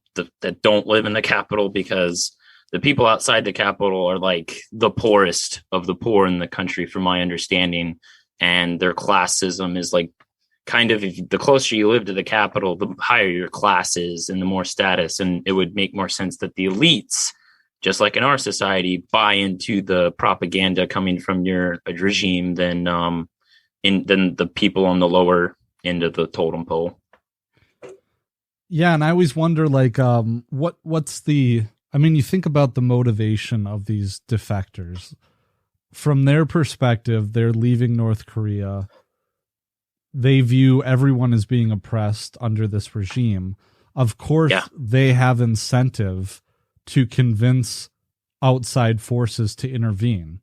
don't live in the capital, because the people outside the capital are like the poorest of the poor in the country, from my understanding. And their classism is like, kind of, if the closer you live to the capital, the higher your class is and the more status. And it would make more sense that the elites, just like in our society, buy into the propaganda coming from your regime than the people on the lower end of the totem pole. Yeah, and I always wonder, like, what's the? I mean, you think about the motivation of these defectors. From their perspective, they're leaving North Korea. They view everyone as being oppressed under this regime. Of course, they have incentive to convince outside forces to intervene.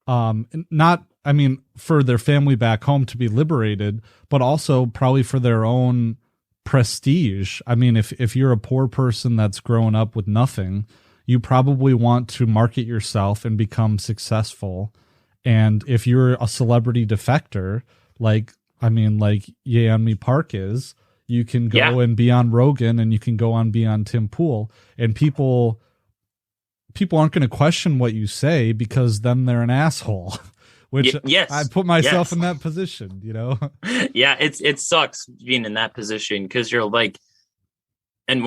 Not, I mean, for their family back home to be liberated, but also probably for their own prestige. I mean, if you're a poor person that's grown up with nothing, you probably want to market yourself and become successful. And if you're a celebrity defector, like Yeonmi Park is, you can go and be on Rogan, and you can go on be on Tim Pool, and people aren't going to question what you say, because then they're an asshole. Which I put myself in that position, Yeah, it sucks being in that position, because you're like, and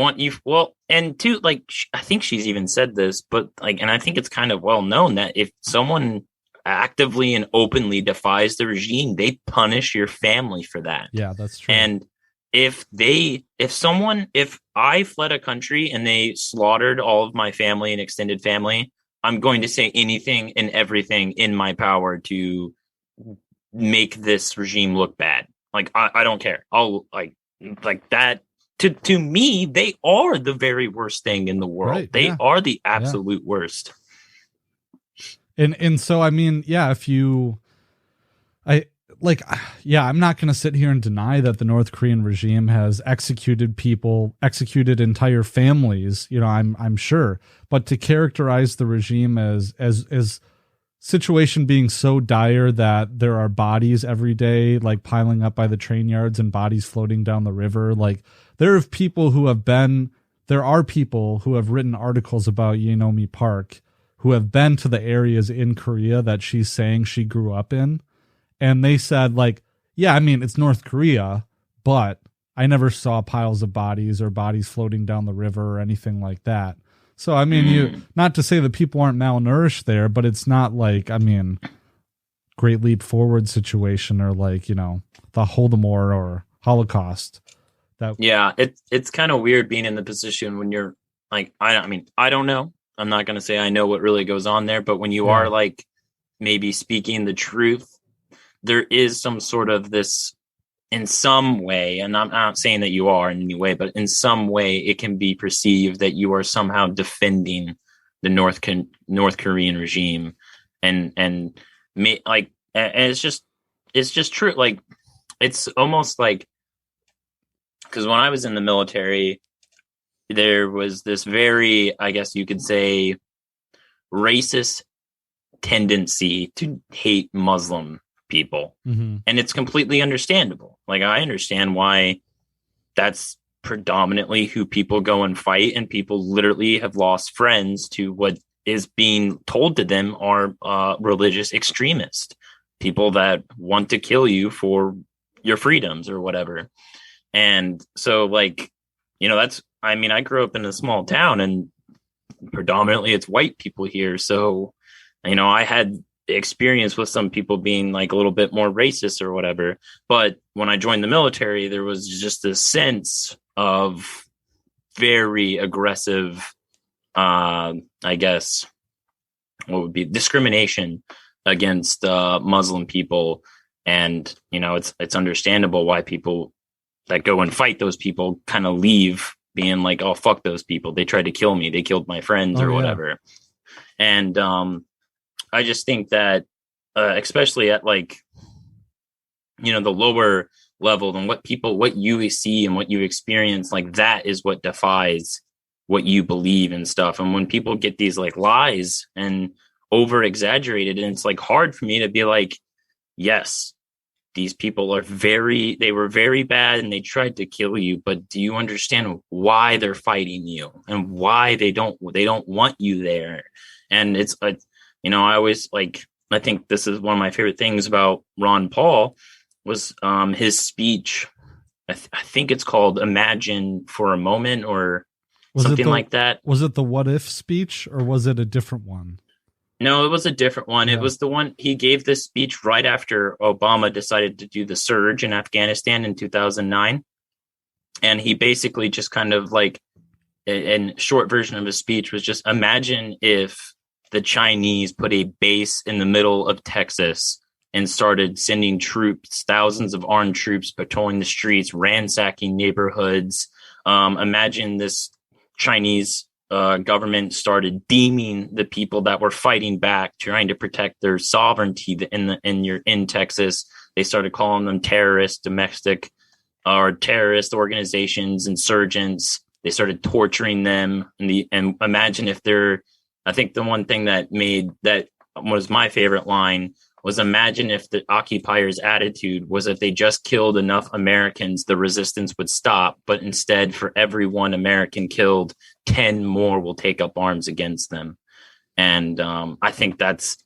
two, like, I think she's even said this, but like, and I think it's kind of well known that if someone actively and openly defies the regime, they punish your family for that. Yeah, that's true. And if I fled a country and they slaughtered all of my family and extended family, I'm going to say anything and everything in my power to make this regime look bad. Like, I don't care. I'll like that. To me, they are the very worst thing in the world. Right, they are the absolute worst. And so, I mean, I'm not going to sit here and deny that the North Korean regime has executed entire families, I'm sure, but to characterize the regime as situation being so dire that there are bodies every day, like piling up by the train yards and bodies floating down the river. Like, there are people who have written articles about Yeonmi Park, who have been to the areas in Korea that she's saying she grew up in. And they said, like, yeah, I mean, it's North Korea, but I never saw piles of bodies or bodies floating down the river or anything like that. So, I mean, not to say that people aren't malnourished there, but it's not like, I mean, Great Leap Forward situation, or like, the Holodomor or Holocaust. It's kind of weird being in the position when you're like, I don't know. I'm not going to say I know what really goes on there, but when you are like maybe speaking the truth, there is some sort of this, in some way, and I'm not saying that you are in any way, but in some way it can be perceived that you are somehow defending the North Korean regime, and it's just true. Like, it's almost like, because when I was in the military, there was this very, I guess you could say, racist tendency to hate Muslim people. And it's completely understandable. Like, I understand why that's predominantly who people go and fight, and people literally have lost friends to what is being told to them are religious extremists, people that want to kill you for your freedoms or whatever. And so, like, I grew up in a small town, and predominantly it's white people here. So, I had experience with some people being like a little bit more racist or whatever. But when I joined the military, there was just this sense of very aggressive, I guess, what would be discrimination against Muslim people. And, it's understandable why people that go and fight those people kind of leave being like, oh, fuck those people. They tried to kill me. They killed my friends or whatever. And I just think that, especially at like, the lower level and what you see and what you experience, like that is what defies what you believe and stuff. And when people get these like lies and over exaggerated, and it's like hard for me to be like, yes, these people they were very bad and they tried to kill you, but do you understand why they're fighting you and why they don't want you there? And it's like, I always like, I think this is one of my favorite things about Ron Paul was his speech. I think it's called Imagine for a Moment or something like that. Was it the what if speech or was it a different one? No, it was a different one. Yeah. It was the one he gave this speech right after Obama decided to do the surge in Afghanistan in 2009. And he basically just kind of like, in short version of his speech was just imagine if the Chinese put a base in the middle of Texas and started sending troops, thousands of armed troops patrolling the streets, ransacking neighborhoods. Imagine this Chinese government started deeming the people that were fighting back, trying to protect their sovereignty in Texas. They started calling them terrorists, domestic or terrorist organizations, insurgents. They started torturing them. And imagine if I think the one thing that was my favorite line was imagine if the occupiers' attitude was if they just killed enough Americans, the resistance would stop. But instead, for every one American killed, 10 more will take up arms against them. And I think that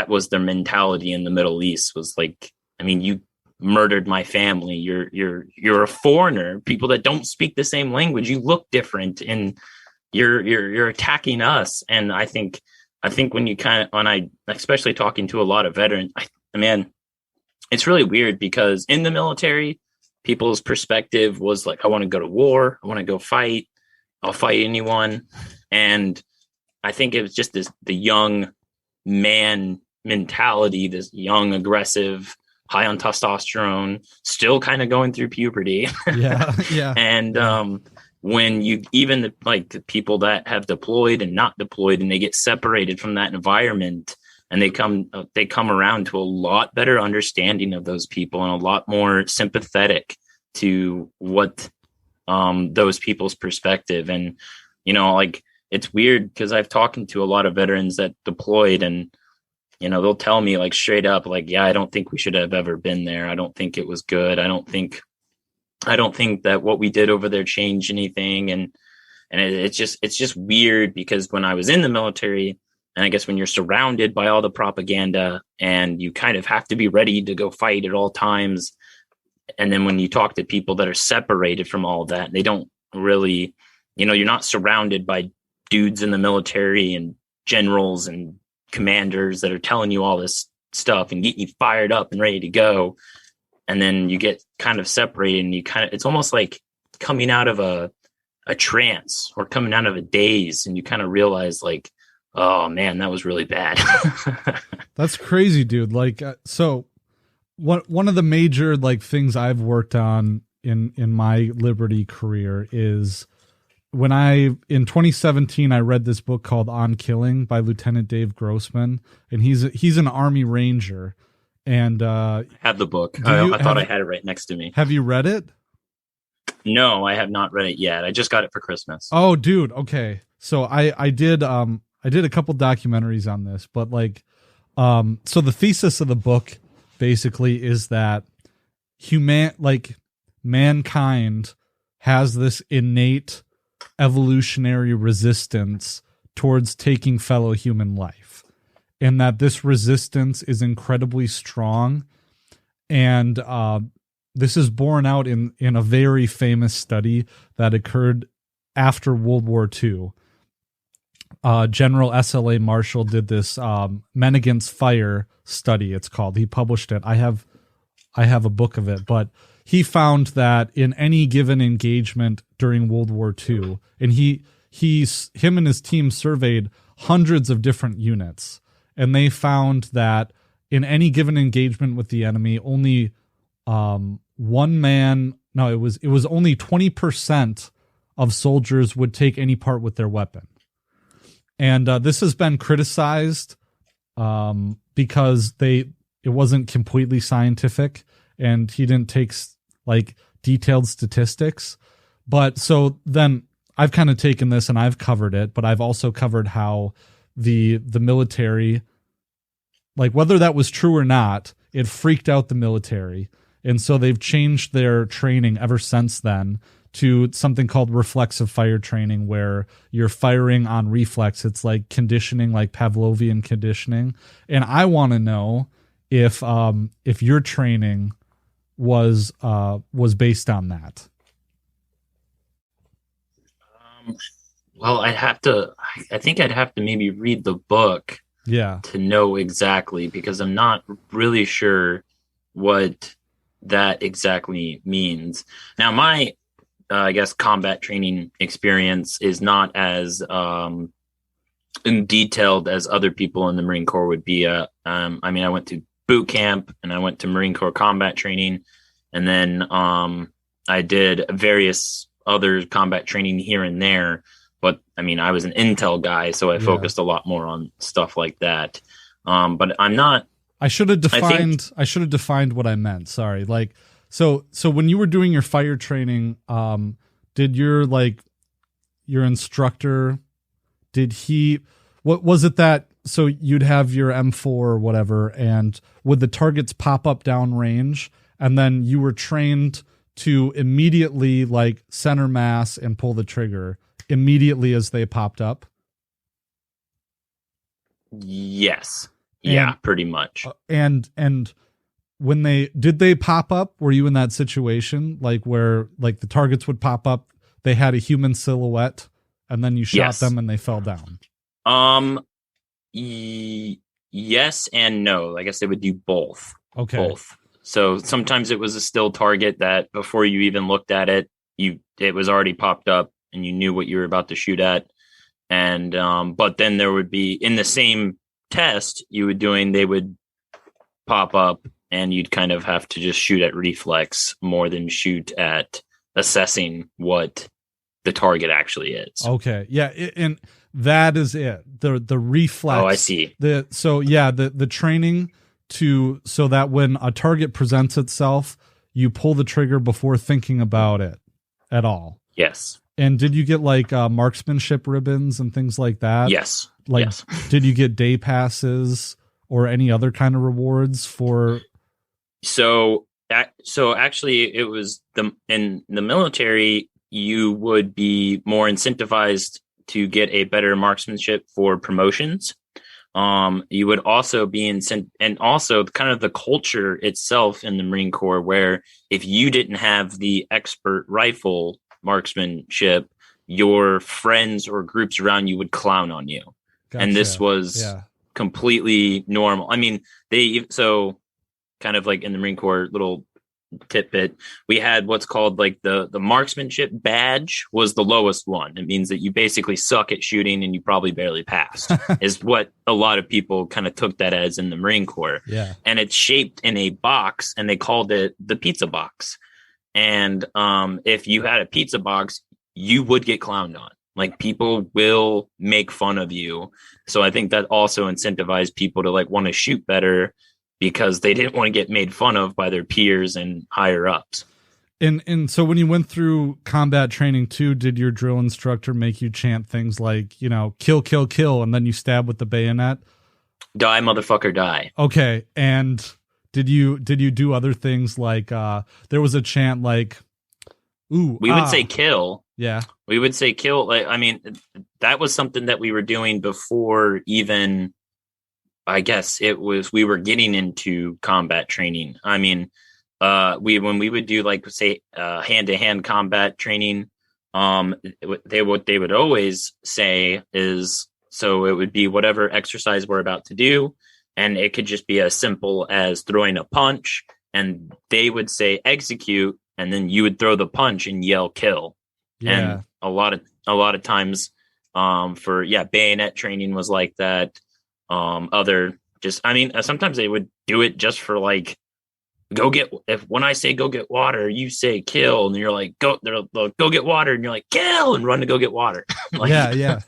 was their mentality in the Middle East was like, I mean, you murdered my family. You're a foreigner, people that don't speak the same language. You look different and you're attacking us. And I think when I especially talking to a lot of veterans, it's really weird because in the military, people's perspective was like, I want to go to war. I want to go fight. I'll fight anyone. And I think it was just the young man mentality, this young, aggressive, high on testosterone, still kind of going through puberty. Yeah. Yeah. And, when you even like the people that have deployed and not deployed and they get separated from that environment and they come around to a lot better understanding of those people and a lot more sympathetic to what those people's perspective. And like it's weird because I've talked to a lot of veterans that deployed and they'll tell me like straight up like, yeah, I don't think we should have ever been there. I don't think it was good. I don't think that what we did over there changed anything. And it's just weird because when I was in the military, and I guess when you're surrounded by all the propaganda and you kind of have to be ready to go fight at all times. And then when you talk to people that are separated from all that, they don't really, you're not surrounded by dudes in the military and generals and commanders that are telling you all this stuff and getting you fired up and ready to go. And then you get kind of separated and it's almost like coming out of a trance or coming out of a daze. And you kind of realize like, oh man, that was really bad. That's crazy, dude. Like, so one of the major like things I've worked on in my Liberty career is when in 2017, I read this book called On Killing by Lieutenant Dave Grossman, and he's an Army Ranger. And I have the book. I thought I had it right next to me. Have you read it? No, I have not read it yet. I just got it for Christmas. Oh, dude. Okay. So I did a couple documentaries on this, but like, so the thesis of the book basically is that mankind has this innate evolutionary resistance towards taking fellow human life, and that this resistance is incredibly strong. And this is borne out in a very famous study that occurred after World War II. General S.L.A. Marshall did this Men Against Fire study, it's called. He published it. I have a book of it, but he found that in any given engagement during World War II, and him and his team surveyed hundreds of different units, and they found that in any given engagement with the enemy, only only 20% of soldiers would take any part with their weapon. And this has been criticized because it wasn't completely scientific, and he didn't take like detailed statistics. But so then I've kind of taken this and I've covered it, but I've also covered how the military, like whether that was true or not, it freaked out the military. And so they've changed their training ever since then to something called reflexive fire training, where you're firing on reflex. It's like conditioning, like Pavlovian conditioning. And I want to know if your training was based on that. Well, I think I'd have to maybe read the book, to know exactly, because I'm not really sure what that exactly means. Now, my I guess combat training experience is not as detailed as other people in the Marine Corps would be. I mean, I went to boot camp and I went to Marine Corps combat training, and then I did various other combat training here and there. But I mean, I was an intel guy, so I focused a lot more on stuff like that. But I'm not. I should have defined what I meant. Sorry, like. So when you were doing your fire training, did your instructor, what was it that, so you'd have your M4 or whatever, and would the targets pop up downrange, and then you were trained to immediately like center mass and pull the trigger immediately as they popped up? Yes. Yeah, pretty much. And when did they pop up? Were you in that situation, like where like the targets would pop up, they had a human silhouette, and then you shot them and they fell down? Yes and no. I guess they would do both. Okay. Both. So sometimes it was a still target that before you even looked at it, it was already popped up and you knew what you were about to shoot at. And but then there would be, in the same test they would pop up, and you'd kind of have to just shoot at reflex more than shoot at assessing what the target actually is. Okay. Yeah. And that is it. The reflex. Oh, I see. The training so that when a target presents itself, you pull the trigger before thinking about it at all. Yes. And did you get like marksmanship ribbons and things like that? Yes. Like, yes. Did you get day passes or any other kind of rewards for? So actually, it was in the military, you would be more incentivized to get a better marksmanship for promotions. You would also be and also kind of the culture itself in the Marine Corps, where if you didn't have the expert rifle marksmanship, your friends or groups around you would clown on you. Gotcha. And this was completely normal. I mean, kind of like in the Marine Corps, little tidbit, we had what's called like the Marksmanship Badge was the lowest one. It means that you basically suck at shooting and you probably barely passed is what a lot of people kind of took that as in the Marine Corps. Yeah. And it's shaped in a box, and they called it the pizza box. And if you had a pizza box, you would get clowned on. Like, people will make fun of you. So I think that also incentivized people to like want to shoot better, because they didn't want to get made fun of by their peers and higher ups. And so when you went through combat training too, did your drill instructor make you chant things like, kill, kill, kill, and then you stab with the bayonet? Die, motherfucker, die. Okay. And did you do other things like there was a chant like Ooh, We would say kill. Yeah. We would say kill. Like, I mean, that was something that we were doing before even, I guess we were getting into combat training. I mean, when we would do like say hand-to-hand combat training, they would always say is, so it would be whatever exercise we're about to do, and it could just be as simple as throwing a punch, and they would say execute, and then you would throw the punch and yell kill. Yeah. And a lot of times, for bayonet training was like that. Sometimes they would do it just for like, when I say go get water, you say kill, and you're like they'll go get water, and you're like kill and run to go get water. Like, yeah.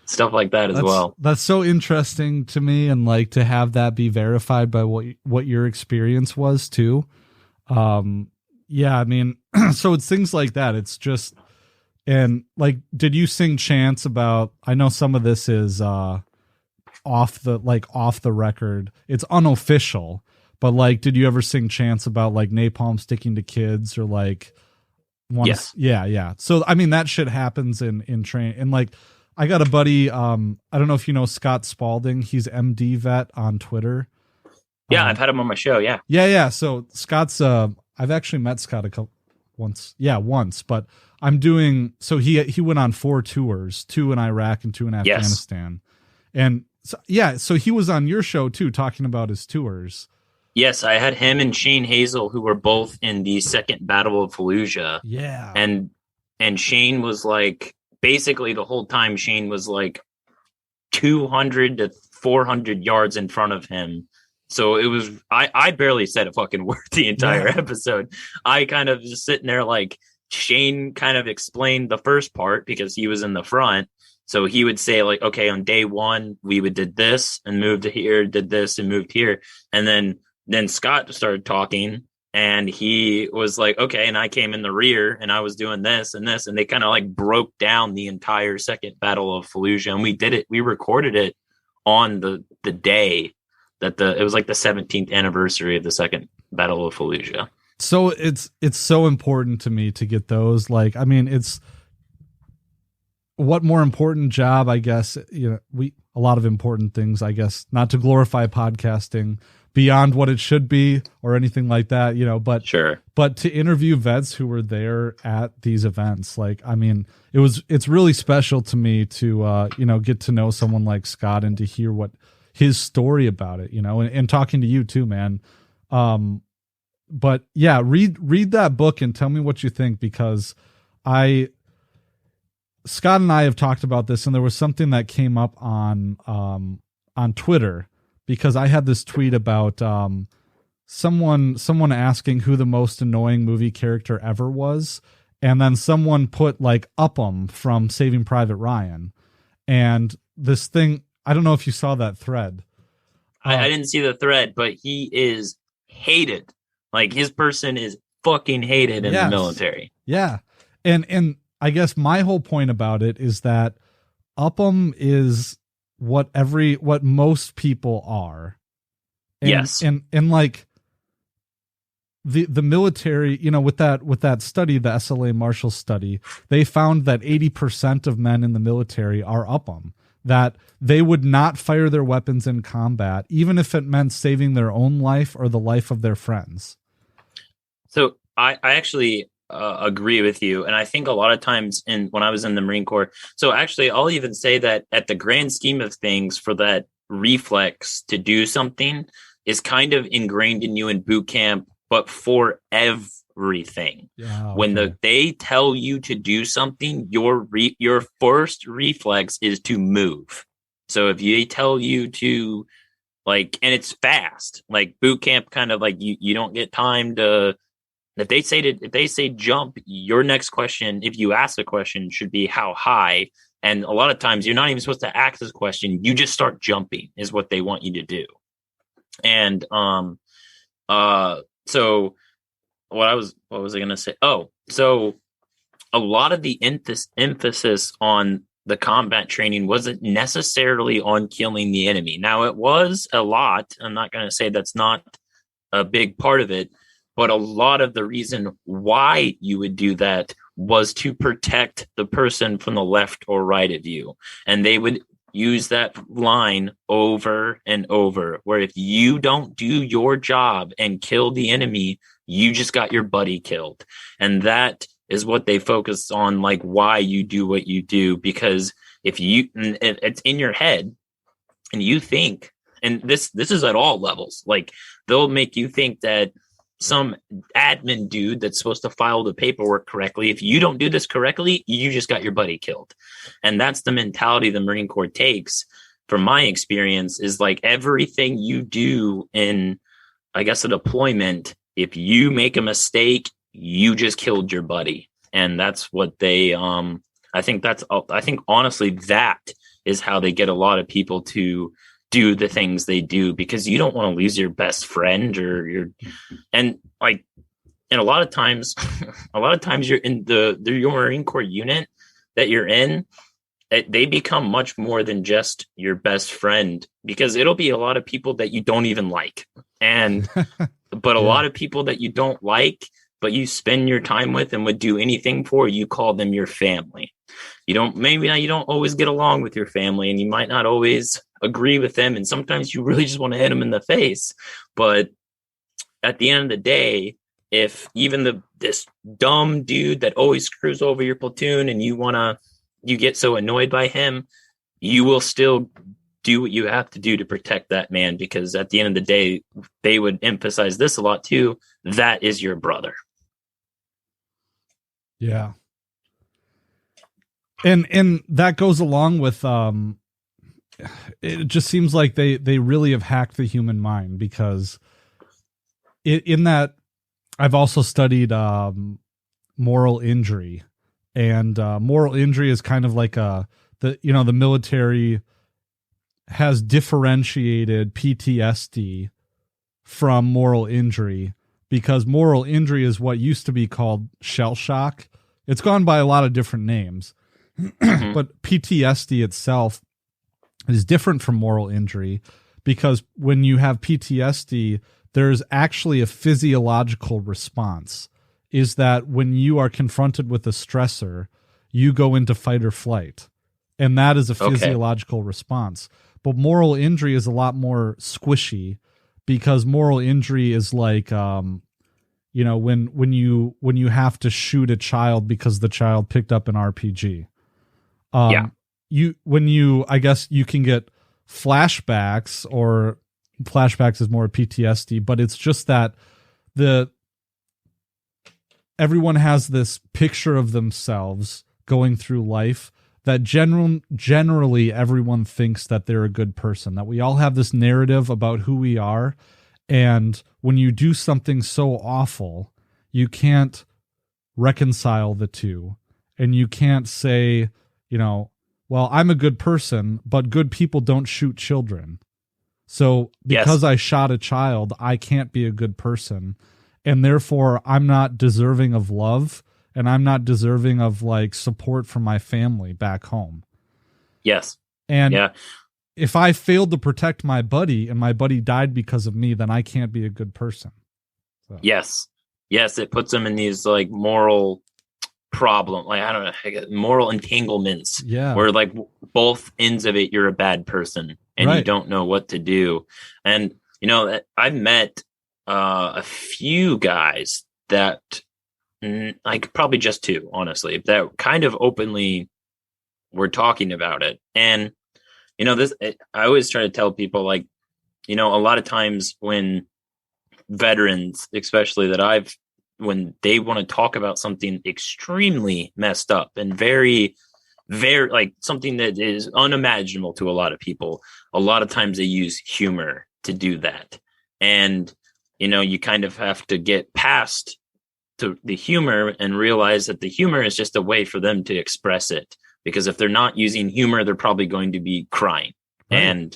Stuff like that as well. That's so interesting to me, and like to have that be verified by what your experience was too. I mean, so it's things like that. It's just, and like, did you sing chants about, I know some of this is off the record, it's unofficial, but like, did you ever sing chants about like napalm sticking to kids, or like Yes. Yeah. So I mean, that shit happens in train. And like, I got a buddy, I don't know if you know Scott Spalding, he's MD vet on Twitter. Yeah, I've had him on my show. Yeah. Yeah. So Scott's I've actually met Scott once, but I'm doing, so he went on 4 tours, 2 in Iraq and 2 in Afghanistan. And so he was on your show too, talking about his tours. Yes, I had him and Shane Hazel, who were both in the second Battle of Fallujah. Yeah. And Shane was like, basically the whole time Shane was like 200 to 400 yards in front of him. So it was, I barely said a fucking word the entire episode. I kind of just sitting there like, Shane kind of explained the first part because he was in the front. So he would say like, okay, on day 1, we would did this and moved to here, did this and moved here. And then Scott started talking, and he was like, okay, and I came in the rear and I was doing this and this. And they kind of like broke down the entire second Battle of Fallujah. And we recorded it on the day that it was like the 17th anniversary of the second Battle of Fallujah. So it's so important to me to get those. Like, I mean, it's what more important job, I guess, a lot of important things, I guess, not to glorify podcasting beyond what it should be or anything like that, but sure. But to interview vets who were there at these events, like, I mean, it's really special to me to, get to know someone like Scott and to hear what his story about it, and talking to you too, man. But yeah, read that book and tell me what you think, because Scott and I have talked about this, and there was something that came up on Twitter, because I had this tweet about someone asking who the most annoying movie character ever was, and then someone put like Upham from Saving Private Ryan, and this thing, I don't know if you saw that thread. I didn't see the thread, but he is hated. Like, his person is fucking hated in the military. Yeah. And I guess my whole point about it is that Upham is what most people are. And, yes. And like the military, with that study, the SLA Marshall study, they found that 80% of men in the military are Upham, that they would not fire their weapons in combat, even if it meant saving their own life or the life of their friends. So I actually agree with you. And I think a lot of times when I was in the Marine Corps, so actually I'll even say that at the grand scheme of things, for that reflex to do something is kind of ingrained in you in boot camp, but for everything. Yeah, okay. When they tell you to do something, your first reflex is to move. So if they tell you to, like, and it's fast, like boot camp, kind of like you don't get time to, if they say jump, your next question, if you ask the question, should be how high. And a lot of times you're not even supposed to ask this question. You just start jumping is what they want you to do. And so what was I going to say? Oh, so a lot of the emphasis on the combat training wasn't necessarily on killing the enemy. Now, it was a lot. I'm not going to say that's not a big part of it, But a lot of the reason why you would do that was to protect the person from the left or right of you. And they would use that line over and over, where if you don't do your job and kill the enemy, you just got your buddy killed. And that is what they focus on, like why you do what you do. Because if it's in your head and you think, and this is at all levels, like they'll make you think that some admin dude that's supposed to file the paperwork correctly, if you don't do this correctly, you just got your buddy killed. And that's the mentality the Marine Corps takes. From my experience, is like everything you do in, I guess, a deployment, if you make a mistake, you just killed your buddy. And that's what they I think honestly that is how they get a lot of people to do the things they do, because you don't want to lose your best friend or and a lot of times you're in your Marine Corps unit that you're in, they become much more than just your best friend, because it'll be a lot of people that you don't even like. And but a lot of people that you don't like, but you spend your time with and would do anything for, you call them your family. You don't always get along with your family, and you might not always agree with them, and sometimes you really just want to hit them in the face. But at the end of the day, if even this dumb dude that always screws over your platoon and you get so annoyed by him, you will still do what you have to do to protect that man, because at the end of the day, they would emphasize this a lot too, that is your brother. Yeah. And that goes along with it just seems like they really have hacked the human mind, because in that I've also studied moral injury, and moral injury is kind of like the military has differentiated PTSD from moral injury, because moral injury is what used to be called shell shock. It's gone by a lot of different names. But PTSD itself is different from moral injury, because when you have PTSD, there's actually a physiological response. Is that when you are confronted with a stressor, you go into fight or flight. And that is a physiological response. But moral injury is a lot more squishy, because moral injury is like, when you have to shoot a child because the child picked up an RPG. I guess you can get flashbacks, or flashbacks is more PTSD, but it's just that everyone has this picture of themselves going through life that generally everyone thinks that they're a good person, that we all have this narrative about who we are. And when you do something so awful, you can't reconcile the two, and you can't say, well, I'm a good person, but good people don't shoot children. So because I shot a child, I can't be a good person. And therefore I'm not deserving of love, and I'm not deserving of support from my family back home. Yes. And if I failed to protect my buddy and my buddy died because of me, then I can't be a good person. So. Yes. It puts them in these moral problem, moral entanglements, where both ends of it, you're a bad person and you don't know what to do. And I've met a few guys that probably just two, honestly, that kind of openly were talking about it. And I always try to tell people, a lot of times when veterans, especially when they want to talk about something extremely messed up and very, very something that is unimaginable to a lot of people, a lot of times they use humor to do that. And, you kind of have to get past to the humor and realize that the humor is just a way for them to express it. Because if they're not using humor, they're probably going to be crying. Right.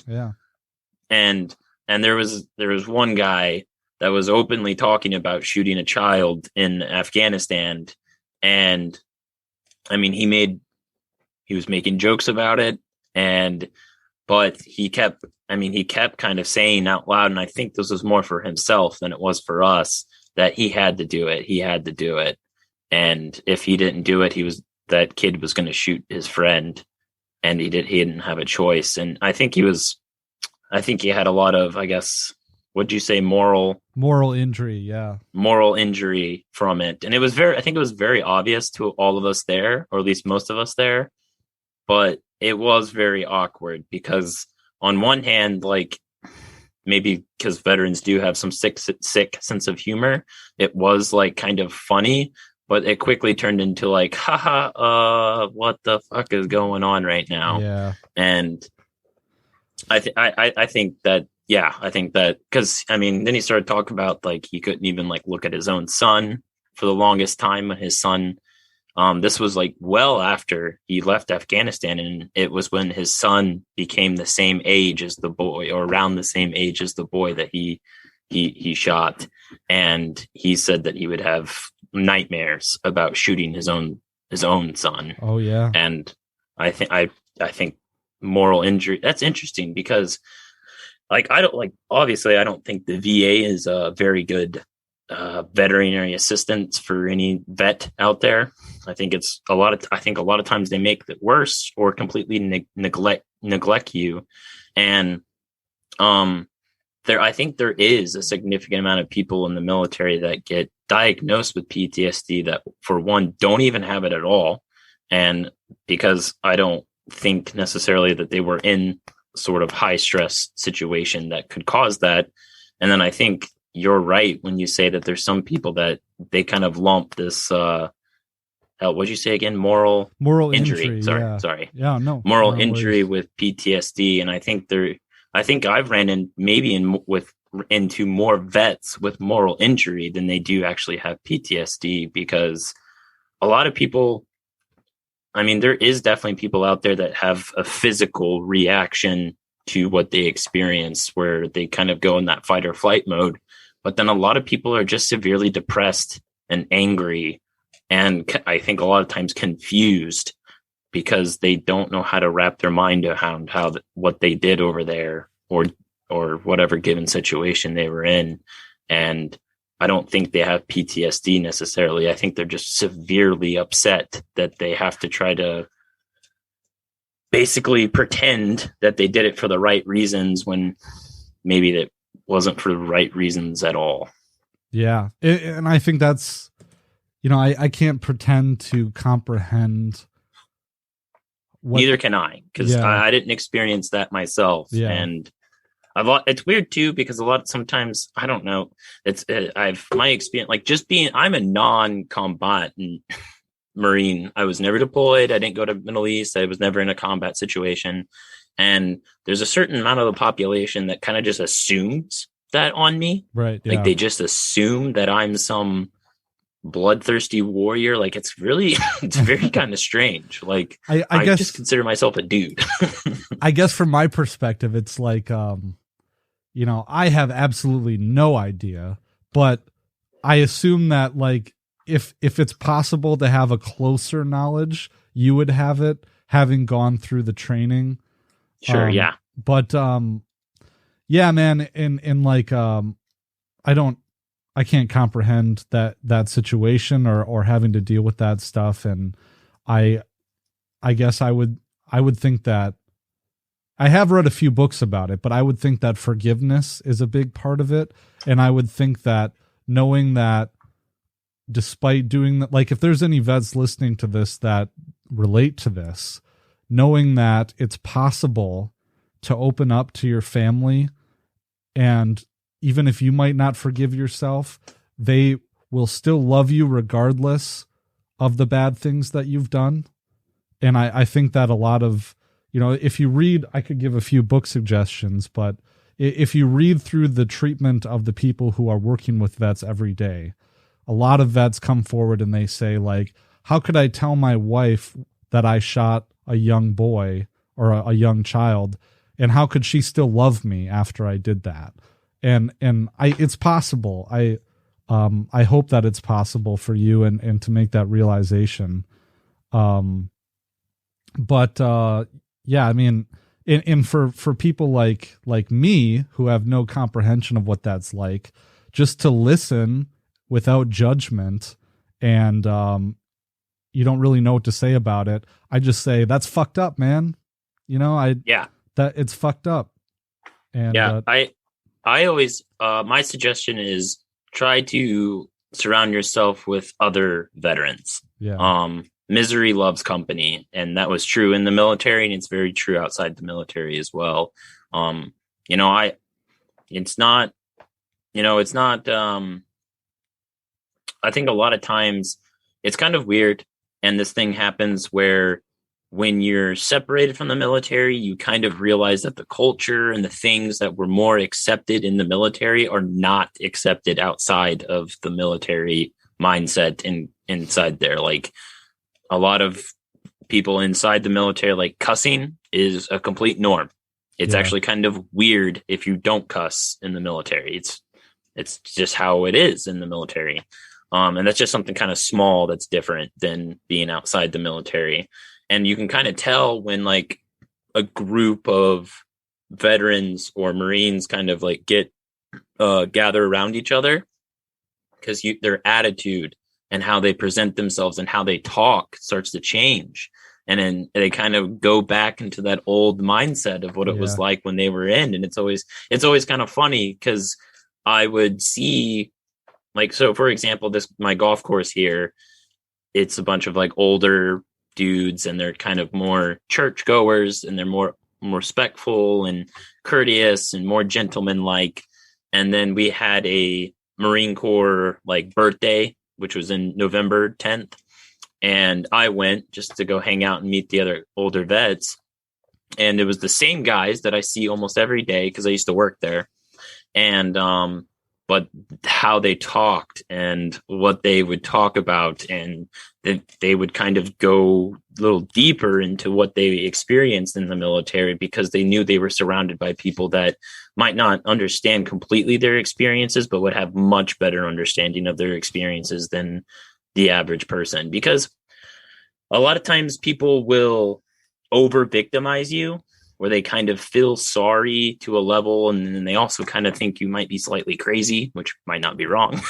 And there was one guy that was openly talking about shooting a child in Afghanistan. And I mean, he was making jokes about it. But but he kept kind of saying out loud, and I think this was more for himself than it was for us, that he had to do it. He had to do it. And if he didn't do it, that kid was going to shoot his friend, and he didn't have a choice. And I think he had a lot of, I guess, what'd you say? Moral injury. Yeah. Moral injury from it. And I think it was very obvious to all of us there, or at least most of us there, but it was very awkward because on one hand, like, maybe because veterans do have some sick sense of humor, it was like kind of funny, but it quickly turned into like, haha, what the fuck is going on right now? Yeah. And I think that because then he started talking about like he couldn't even like look at his own son for the longest time. When his son, this was like well after he left Afghanistan, and it was when his son became the same age as the boy, or around the same age as the boy that he shot. And he said that he would have nightmares about shooting his own son. Oh yeah. And I think moral injury, that's interesting, because like obviously I don't think the VA is a very good veterinary assistance for any vet out there. I think a lot of times they make it worse or completely neglect you. And I think there is a significant amount of people in the military that get diagnosed with PTSD that, for one, don't even have it at all. And because I don't think necessarily that they were in sort of high stress situation that could cause that. And then I think you're right when you say that there's some people that they kind of lump this what'd you say again? Moral injury. Sorry. Yeah, no. Moral injury with PTSD. And I think I've ran into more vets with moral injury than they do actually have PTSD, because a lot of people, there is definitely people out there that have a physical reaction to what they experience, where they kind of go in that fight or flight mode. But then a lot of people are just severely depressed and angry, and I think a lot of times confused, because they don't know how to wrap their mind around what they did over there, or whatever given situation they were in. And I don't think they have PTSD necessarily. I think they're just severely upset that they have to try to basically pretend that they did it for the right reasons, when maybe that wasn't for the right reasons at all. Yeah. And I think that's, I can't pretend to comprehend. Neither can I, because I didn't experience that myself. Yeah. And it's weird too, because sometimes I don't know. I've my experience, like I'm a non-combatant Marine. I was never deployed. I didn't go to Middle East. I was never in a combat situation. And there's a certain amount of the population that kind of just assumes that on me. Right. Yeah. Like they just assume that I'm some bloodthirsty warrior. Like it's very kind of strange. Like I guess, just consider myself a dude. I guess from my perspective, it's like, I have absolutely no idea, but I assume that like, if it's possible to have a closer knowledge, you would have it, having gone through the training. Sure. Yeah. But, yeah, man. In like, I can't comprehend that situation or having to deal with that stuff. And I guess I would think that I have read a few books about it, but I would think that forgiveness is a big part of it. And I would think that knowing that despite doing that, like if there's any vets listening to this that relate to this, knowing that it's possible to open up to your family, and even if you might not forgive yourself, they will still love you regardless of the bad things that you've done. And I think that a lot of, if you read, I could give a few book suggestions, but if you read through the treatment of the people who are working with vets every day, a lot of vets come forward and they say, like, how could I tell my wife that I shot a young boy or a young child, and how could she still love me after I did that? And it's possible. I hope that it's possible for you and to make that realization. But yeah, and for people like me who have no comprehension of what that's like, just to listen without judgment, and you don't really know what to say about it, I just say that's fucked up, man. You know, that it's fucked up. And I always my suggestion is try to surround yourself with other veterans. Misery loves company, and that was true in the military, and it's very true outside the military as well. It's not I think a lot of times it's kind of weird, and this thing happens where when you're separated from the military, you kind of realize that the culture and the things that were more accepted in the military are not accepted outside of the military mindset and inside there. Like, a lot of people inside the military, like, cussing is a complete norm. It's actually kind of weird if you don't cuss in the military. It's just how it is in the military. And that's just something kind of small that's different than being outside the military. And you can kind of tell when, like, a group of veterans or Marines kind of like gather around each other, because their attitude and how they present themselves and how they talk starts to change. And then they kind of go back into that old mindset of what it was like when they were in. And it's always kind of funny, because I would see, like, so for example, my golf course here, it's a bunch of like older dudes, and they're kind of more churchgoers, and they're more respectful and courteous and more gentleman-like. And then we had a Marine Corps like birthday, which was in November 10th. And I went just to go hang out and meet the other older vets. And it was the same guys that I see almost every day, because I used to work there. And but how they talked and what they would talk about, and they would kind of go a little deeper into what they experienced in the military, because they knew they were surrounded by people that might not understand completely their experiences, but would have much better understanding of their experiences than the average person. Because a lot of times people will over victimize you, where they kind of feel sorry to a level, and then they also kind of think you might be slightly crazy, which might not be wrong.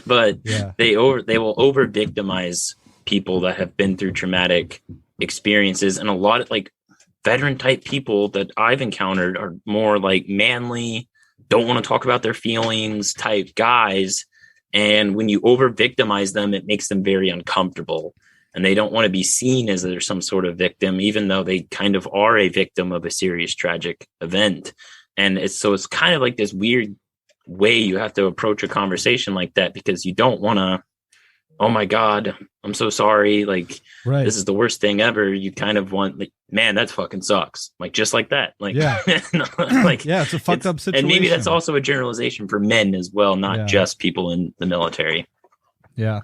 But they will over victimize people that have been through traumatic experiences. And a lot of like veteran type people that I've encountered are more like manly, don't want to talk about their feelings type guys. And when you over victimize them, it makes them very uncomfortable. And they don't want to be seen as they're some sort of victim, even though they kind of are a victim of a serious tragic event. And it's kind of like this weird way you have to approach a conversation like that, because you don't want to, oh my God, I'm so sorry. Like, this is the worst thing ever. You kind of want, like, man, that fucking sucks. Like, just like that. Like, like, it's a fucked up situation. And maybe that's also a generalization for men as well, not just people in the military. Yeah.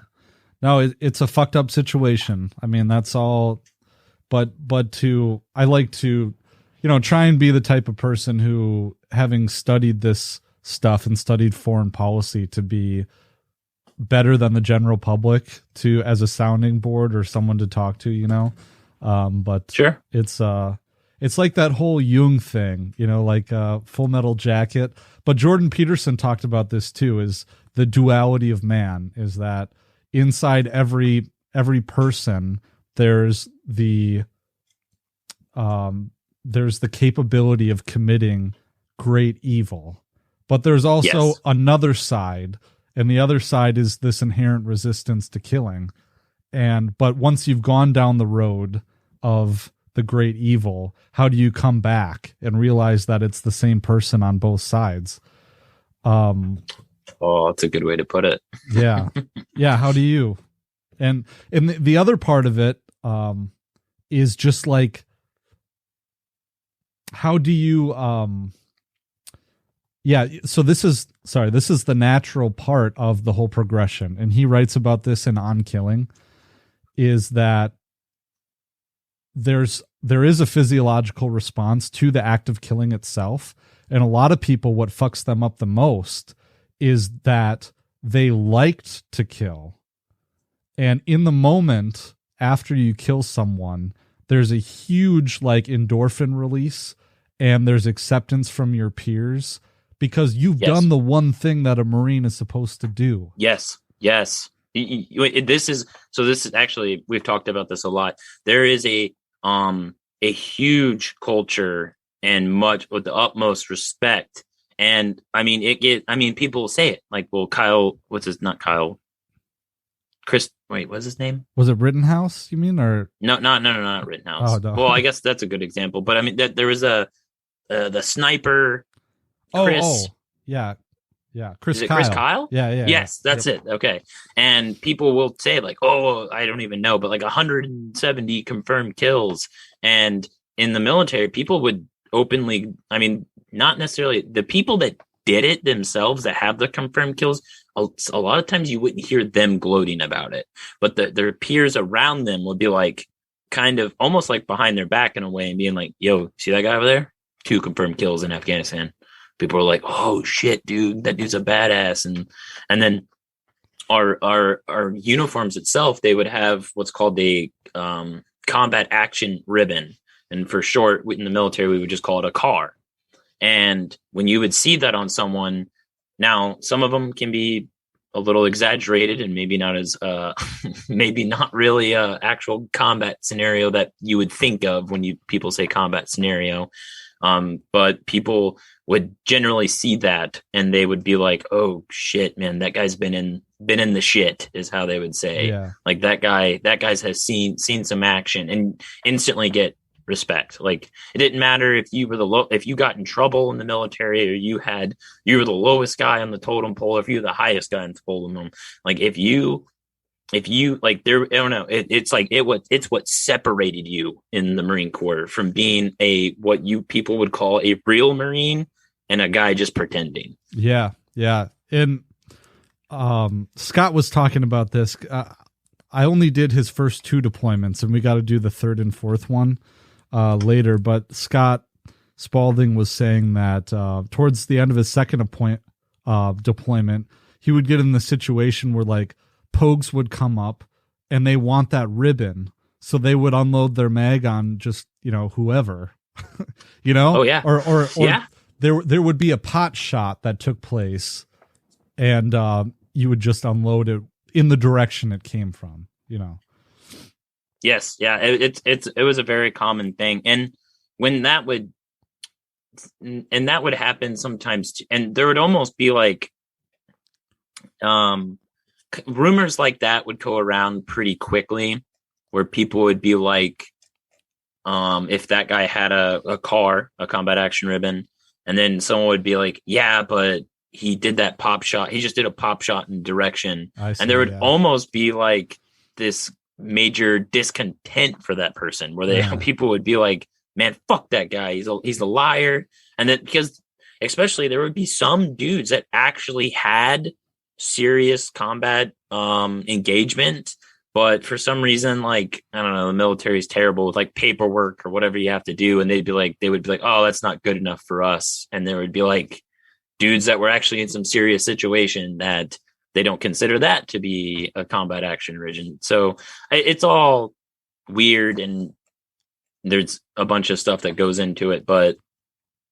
No, it's a fucked up situation. I mean, that's all. But I like to, try and be the type of person who, having studied this stuff and studied foreign policy, to be better than the general public, as a sounding board or someone to talk to, but sure, it's like that whole Jung thing, like Full Metal Jacket. But Jordan Peterson talked about this too, is the duality of man, is that inside every person there's the capability of committing great evil, but there's also another side, and the other side is this inherent resistance to killing. But once you've gone down the road of the great evil, how do you come back and realize that it's the same person on both sides? Oh, that's a good way to put it. Yeah. How do you? And the other part of it is just like, how do you? So this is the natural part of the whole progression, and he writes about this in On Killing, is that there is a physiological response to the act of killing itself, and a lot of people, what fucks them up the most is that they liked to kill. And in the moment after you kill someone, there's a huge like endorphin release, and there's acceptance from your peers because you've done the one thing that a Marine is supposed to do. Yes. This is actually, we've talked about this a lot. There is a huge culture and much with the utmost respect. And I mean, people say it like, well, Chris, wait, what's his name? Was it Rittenhouse, you mean? Or not Rittenhouse. Oh, no. Well, I guess that's a good example, but I mean that there was the sniper, Chris. Yeah. Is it Chris Kyle? Yeah. Yes, that's it. Okay. And people will say like, oh, I don't even know, but like 170 confirmed kills. And in the military, people would openly, I mean, not necessarily the people that did it themselves that have the confirmed kills. A lot of times you wouldn't hear them gloating about it, but their peers around them would be like, kind of almost like behind their back in a way and being like, yo, see that guy over there? 2 confirmed kills in Afghanistan. People are like, oh shit, dude, that dude's a badass. And then our uniforms itself, they would have what's called a combat action ribbon. And for short, in the military, we would just call it a CAR. And when you would see that on someone, now some of them can be a little exaggerated and maybe not as maybe not really a actual combat scenario that you would think of when people say combat scenario. But people would generally see that and they would be like, oh shit, man, that guy's been in the shit, is how they would say. Yeah. Like that guy's has seen some action, and instantly get respect. Like it didn't matter if you were if you got in trouble in the military, or you were the lowest guy on the totem pole, or if you were the highest guy on the totem pole. Like if you like, there, I don't know, it's what separated you in the Marine Corps from being what you people would call a real Marine and a guy just pretending. Yeah. And Scott was talking about this. I only did his first 2 deployments, and we got to do the 3rd and 4th one later. But Scott Spalding was saying that towards the end of his second deployment, he would get in the situation where like pogues would come up and they want that ribbon, so they would unload their mag on just, whoever, Oh yeah. Or yeah. There would be a pot shot that took place, and you would just unload it in the direction it came from, Yes, yeah, it was a very common thing, and when that would happen sometimes, and there would almost be like, rumors like that would go around pretty quickly, where people would be like, if that guy had a combat action ribbon. And then someone would be like, yeah, but he did that pop shot. He just did a pop shot in direction. And there would almost be like this major discontent for that person, where people would be like, man, fuck that guy. He's a liar. And then because especially there would be some dudes that actually had serious combat engagement, but for some reason, like, I don't know, the military is terrible with like paperwork or whatever you have to do. And they would be like, oh, that's not good enough for us. And there would be like dudes that were actually in some serious situation that they don't consider that to be a combat action region. So it's all weird, and there's a bunch of stuff that goes into it. But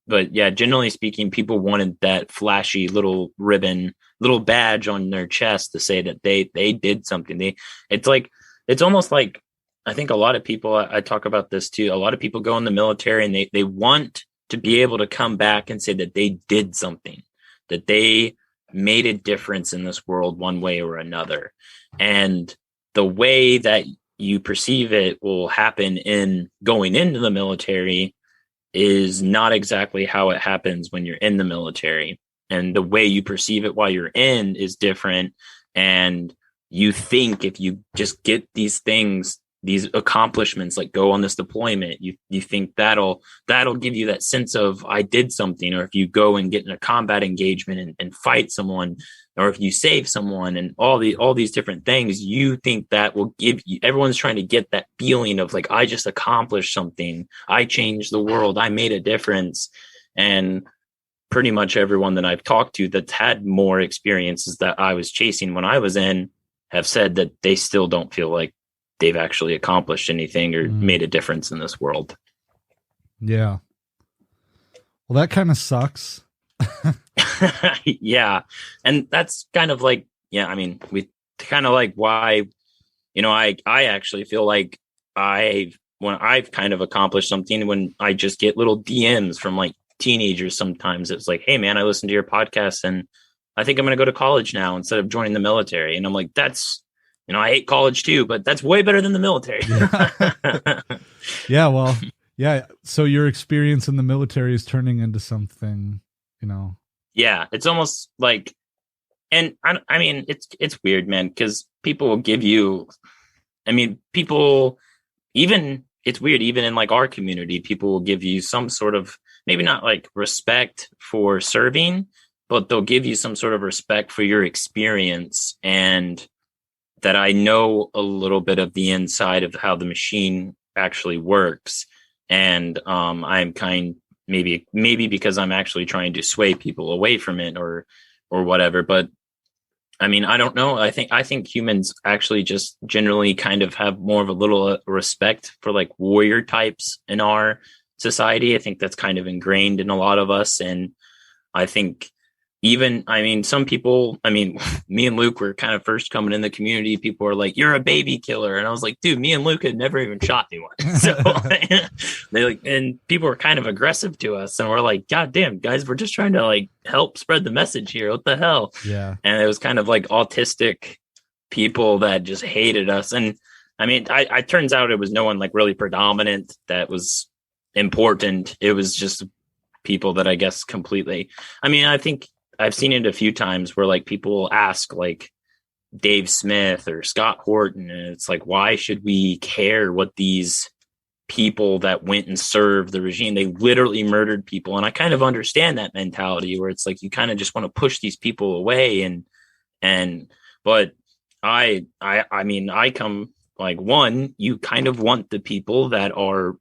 yeah, generally speaking, people wanted that flashy little ribbon, little badge on their chest to say that they did something. It's almost like, I think a lot of people, I talk about this too, a lot of people go in the military and they want to be able to come back and say that they did something, that they made a difference in this world one way or another. And the way that you perceive it will happen in going into the military is not exactly how it happens when you're in the military. And the way you perceive it while you're in is different. And you think if you just get these things, these accomplishments, like go on this deployment, you think that'll give you that sense of I did something. Or if you go and get in a combat engagement and fight someone, or if you save someone, and all these different things, you think that will give you, everyone's trying to get that feeling of like, I just accomplished something. I changed the world. I made a difference. And pretty much everyone that I've talked to that's had more experiences that I was chasing when I was in have said that they still don't feel like they've actually accomplished anything or made a difference in this world. Yeah. Well, that kind of sucks. Yeah. And that's kind of like, yeah, I mean, we kind of like why, I actually feel like when I've kind of accomplished something, when I just get little DMs from like teenagers, sometimes it's like, hey man, I listened to your podcast and I think I'm going to go to college now instead of joining the military. And I'm like, that's, I hate college too, but that's way better than the military. Yeah. Yeah. Well, yeah. So your experience in the military is turning into something, Yeah. It's almost like, and I mean, it's weird, man, because people will give you, it's weird, even in like our community, people will give you some sort of, maybe not like respect for serving, but they'll give you some sort of respect for your experience, and that I know a little bit of the inside of how the machine actually works. And I'm maybe because I'm actually trying to sway people away from it or whatever. But I mean, I don't know. I think humans actually just generally kind of have more of a little respect for like warrior types in our society. I think that's kind of ingrained in a lot of us. And I think some people, me and Luke were kind of first coming in the community. People were like, you're a baby killer. And I was like, dude, me and Luke had never even shot anyone. So and people were kind of aggressive to us. And we're like, God damn, guys, we're just trying to like help spread the message here. What the hell? Yeah. And it was kind of like autistic people that just hated us. And I turns out it was no one like really predominant that was important. It was just people that I guess completely, I think I've seen it a few times where like people will ask like Dave Smith or Scott Horton, and it's like, why should we care what these people that went and served the regime? They literally murdered people. And I kind of understand that mentality where it's like, you kind of just want to push these people away. But I come like, one, you kind of want the people that are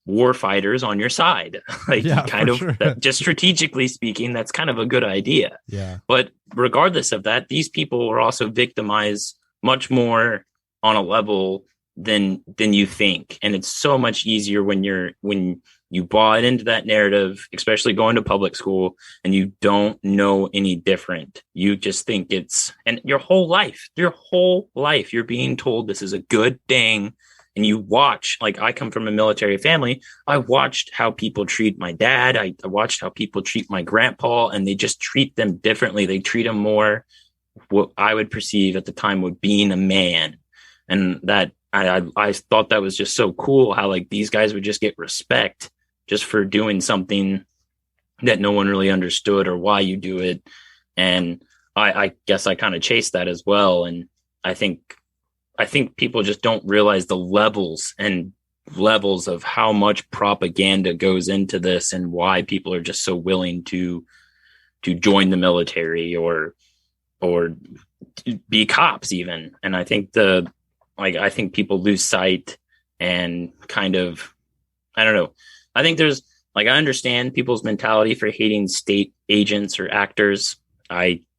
war fighters on your side. Like, yeah, kind of sure. Just strategically speaking, that's kind of a good idea. Yeah. But regardless of that, these people are also victimized much more on a level than you think. And it's so much easier when you bought into that narrative, especially going to public school, and you don't know any different. You just think and your whole life, you're being told this is a good thing. And you watch, like, I come from a military family. I watched how people treat my dad. I watched how people treat my grandpa, and they just treat them differently. They treat them more what I would perceive at the time would being a man. And that I thought that was just so cool how like these guys would just get respect just for doing something that no one really understood or why you do it. And I guess I kind of chased that as well. And I think people just don't realize the levels of how much propaganda goes into this and why people are just so willing to join the military or be cops even. And I think I think people lose sight and kind of, I don't know. I think there's I understand people's mentality for hating state agents or actors.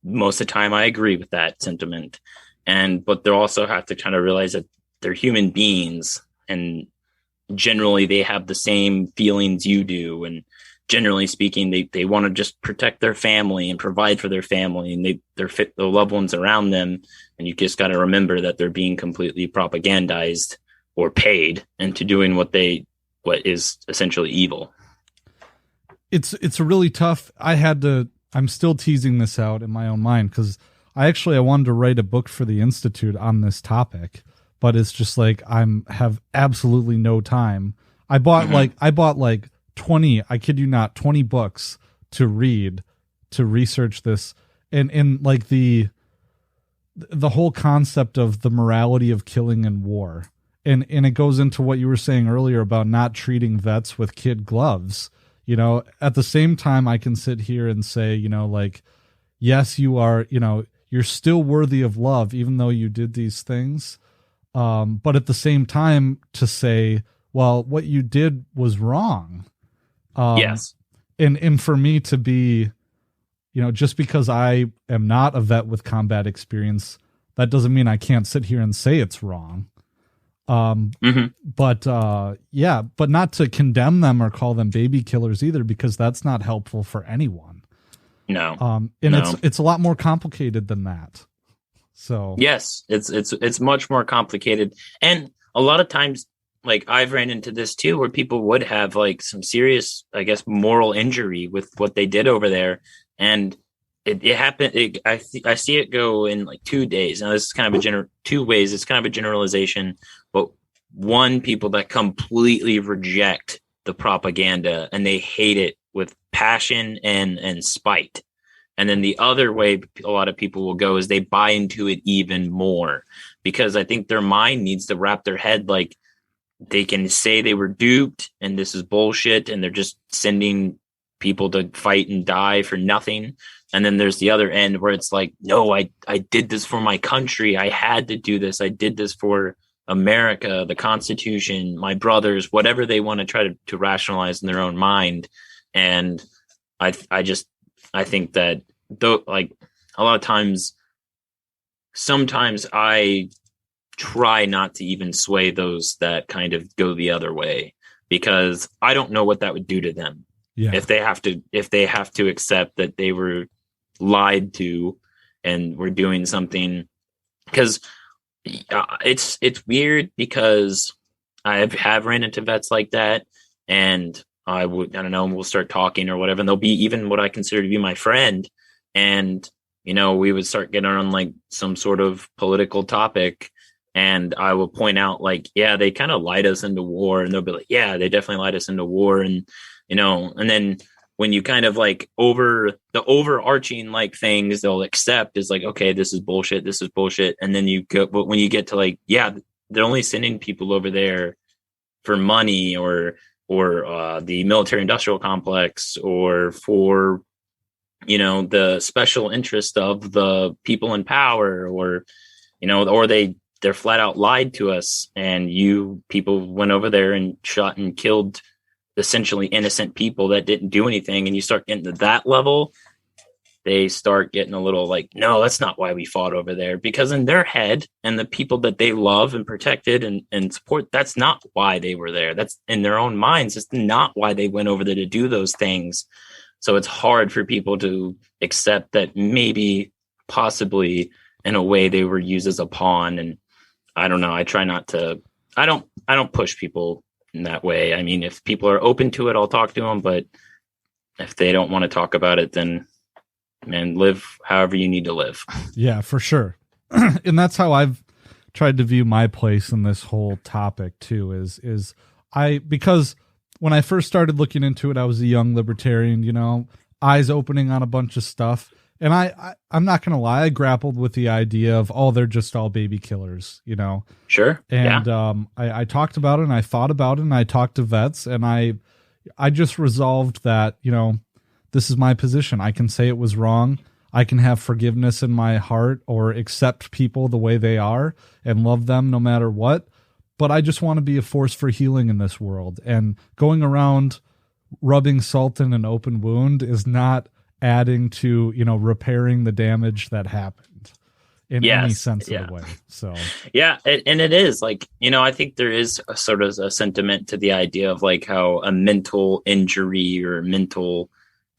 Most of the time I agree with that sentiment. But they also have to kind of realize that they're human beings, and generally they have the same feelings you do. And generally speaking, they want to just protect their family and provide for their family, and they're fit the loved ones around them. And you just got to remember that they're being completely propagandized or paid into doing what is essentially evil. It's a really tough. I'm still teasing this out in my own mind because I wanted to write a book for the Institute on this topic, but it's just like have absolutely no time. I bought like 20, I kid you not, 20 books to read to research this, and like the whole concept of the morality of killing in war. And it goes into what you were saying earlier about not treating vets with kid gloves. At the same time, I can sit here and say, like, yes, you are, you're still worthy of love, even though you did these things. But at the same time, to say, well, what you did was wrong. Yes. And for me to be, just because I am not a vet with combat experience, that doesn't mean I can't sit here and say it's wrong. But yeah, but not to condemn them or call them baby killers either, because that's not helpful for anyone. No. And No. it's a lot more complicated than that. So Yes, it's much more complicated. And a lot of times, like I've ran into this too, where people would have like some serious, I guess, moral injury with what they did over there. And it happened. I see it go in like 2 days. Now this is kind of a 2 ways. It's kind of a generalization, but one, people that completely reject the propaganda and they hate it with passion and spite. And then the other way a lot of people will go is they buy into it even more, because I think their mind needs to wrap their head like they can say they were duped and this is bullshit and they're just sending people to fight and die for nothing. And then there's the other end where it's like, no, I did this for my country. I had to do this. I did this for America, the Constitution, my brothers, whatever they want to try to rationalize in their own mind. And I think that though, like a lot of times, sometimes I try not to even sway those that kind of go the other way, because I don't know what that would do to them. yeah, If they have to accept that they were lied to and were doing something, because it's weird, because I have ran into vets like that, and I don't know, we'll start talking or whatever, and they'll be even what I consider to be my friend. And, we would start getting on like some sort of political topic, and I will point out like, yeah, they kind of lied us into war. And they'll be like, yeah, they definitely lied us into war. And, and then when you kind of like the overarching like things they'll accept is like, okay, this is bullshit. This is bullshit. And then but when you get to like, yeah, they're only sending people over there for money or the military industrial complex, or for, the special interest of the people in power, or, or they're flat out lied to us, and people went over there and shot and killed essentially innocent people that didn't do anything. And you start getting to that level, they start getting a little like, no, that's not why we fought over there, because in their head and the people that they love and protected and support, that's not why they were there. That's in their own minds. It's not why they went over there to do those things. So it's hard for people to accept that maybe possibly in a way they were used as a pawn. And I don't know. I try not to, I don't push people in that way. I mean, if people are open to it, I'll talk to them, but if they don't want to talk about it, then man, live however you need to live. Yeah, for sure. And that's how I've tried to view my place in this whole topic too, because when I first started looking into it, I was a young libertarian, eyes opening on a bunch of stuff. And I'm not going to lie, I grappled with the idea of, oh, they're just all baby killers, Sure. And yeah. I talked about it, and I thought about it, and I talked to vets, and I just resolved that, this is my position. I can say it was wrong. I can have forgiveness in my heart, or accept people the way they are and love them no matter what. But I just want to be a force for healing in this world. And going around rubbing salt in an open wound is not adding to, repairing the damage that happened in any sense of the way. So, yeah. And it is like, I think there is a sort of a sentiment to the idea of like how a mental injury or mental,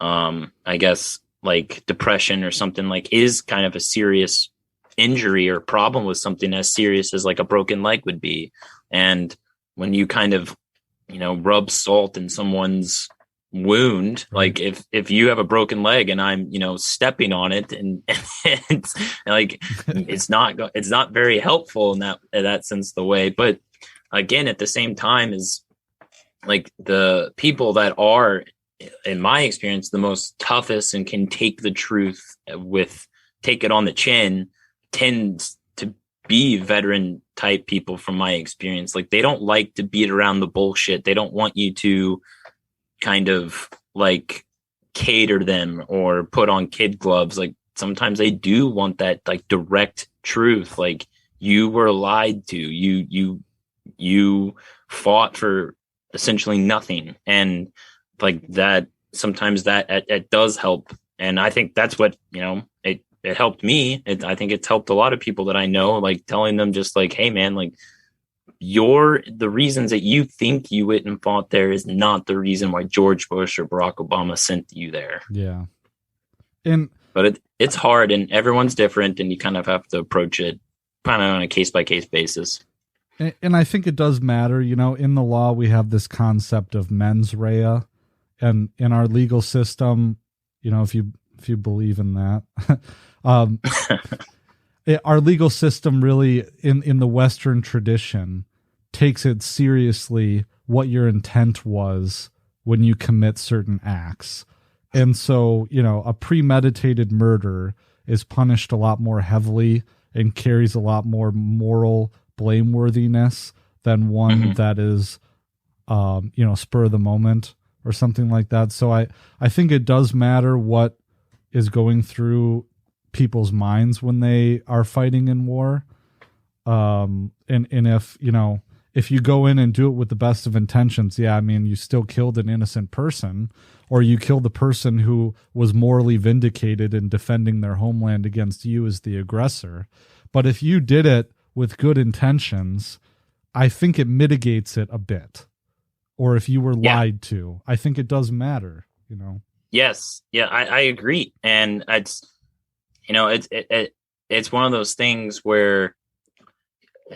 I guess like depression or something like is kind of a serious injury or problem with something as serious as like a broken leg would be. And when you kind of, rub salt in someone's wound, like if you have a broken leg and I'm stepping on it, and it's like it's not very helpful in that sense the way. But again, at the same time, is like the people that are, in my experience, the most toughest and can take the truth take it on the chin, tends to be veteran type people from my experience. Like they don't like to beat around the bullshit. They don't want you to kind of like cater them or put on kid gloves. Like sometimes they do want that like direct truth. Like you were lied to, you fought for essentially nothing. And like that, sometimes that it does help. And I think that's what, it helped me. I think it's helped a lot of people that I know, like telling them just like, hey man, like the reasons that you think you went and fought there is not the reason why George Bush or Barack Obama sent you there. Yeah. But it's hard, and everyone's different, and you kind of have to approach it kind of on a case-by-case basis. And I think it does matter. In the law, we have this concept of mens rea, and in our legal system, if you believe in that, our legal system really in the Western tradition takes it seriously what your intent was when you commit certain acts. And so, a premeditated murder is punished a lot more heavily and carries a lot more moral blameworthiness than one that is, spur of the moment or something like that. So I think it does matter what is going through people's minds when they are fighting in war. And if you go in and do it with the best of intentions, you still killed an innocent person, or you killed the person who was morally vindicated in defending their homeland against you as the aggressor. But if you did it with good intentions, I think it mitigates it a bit. Or if you were lied to, I think it does matter, Yes. Yeah, I agree. And it's one of those things where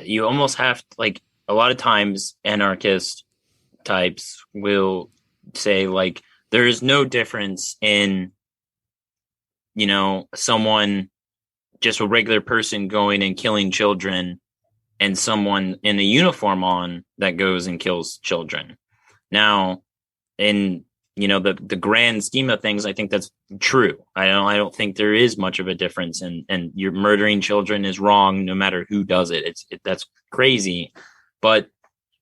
you almost have to, like, a lot of times anarchist types will say, like, there is no difference in, someone, just a regular person going and killing children, and someone in a uniform on that goes and kills children. Now, in the grand scheme of things, I think that's true. I don't think there is much of a difference, and you're murdering children is wrong no matter who does it. That's crazy. But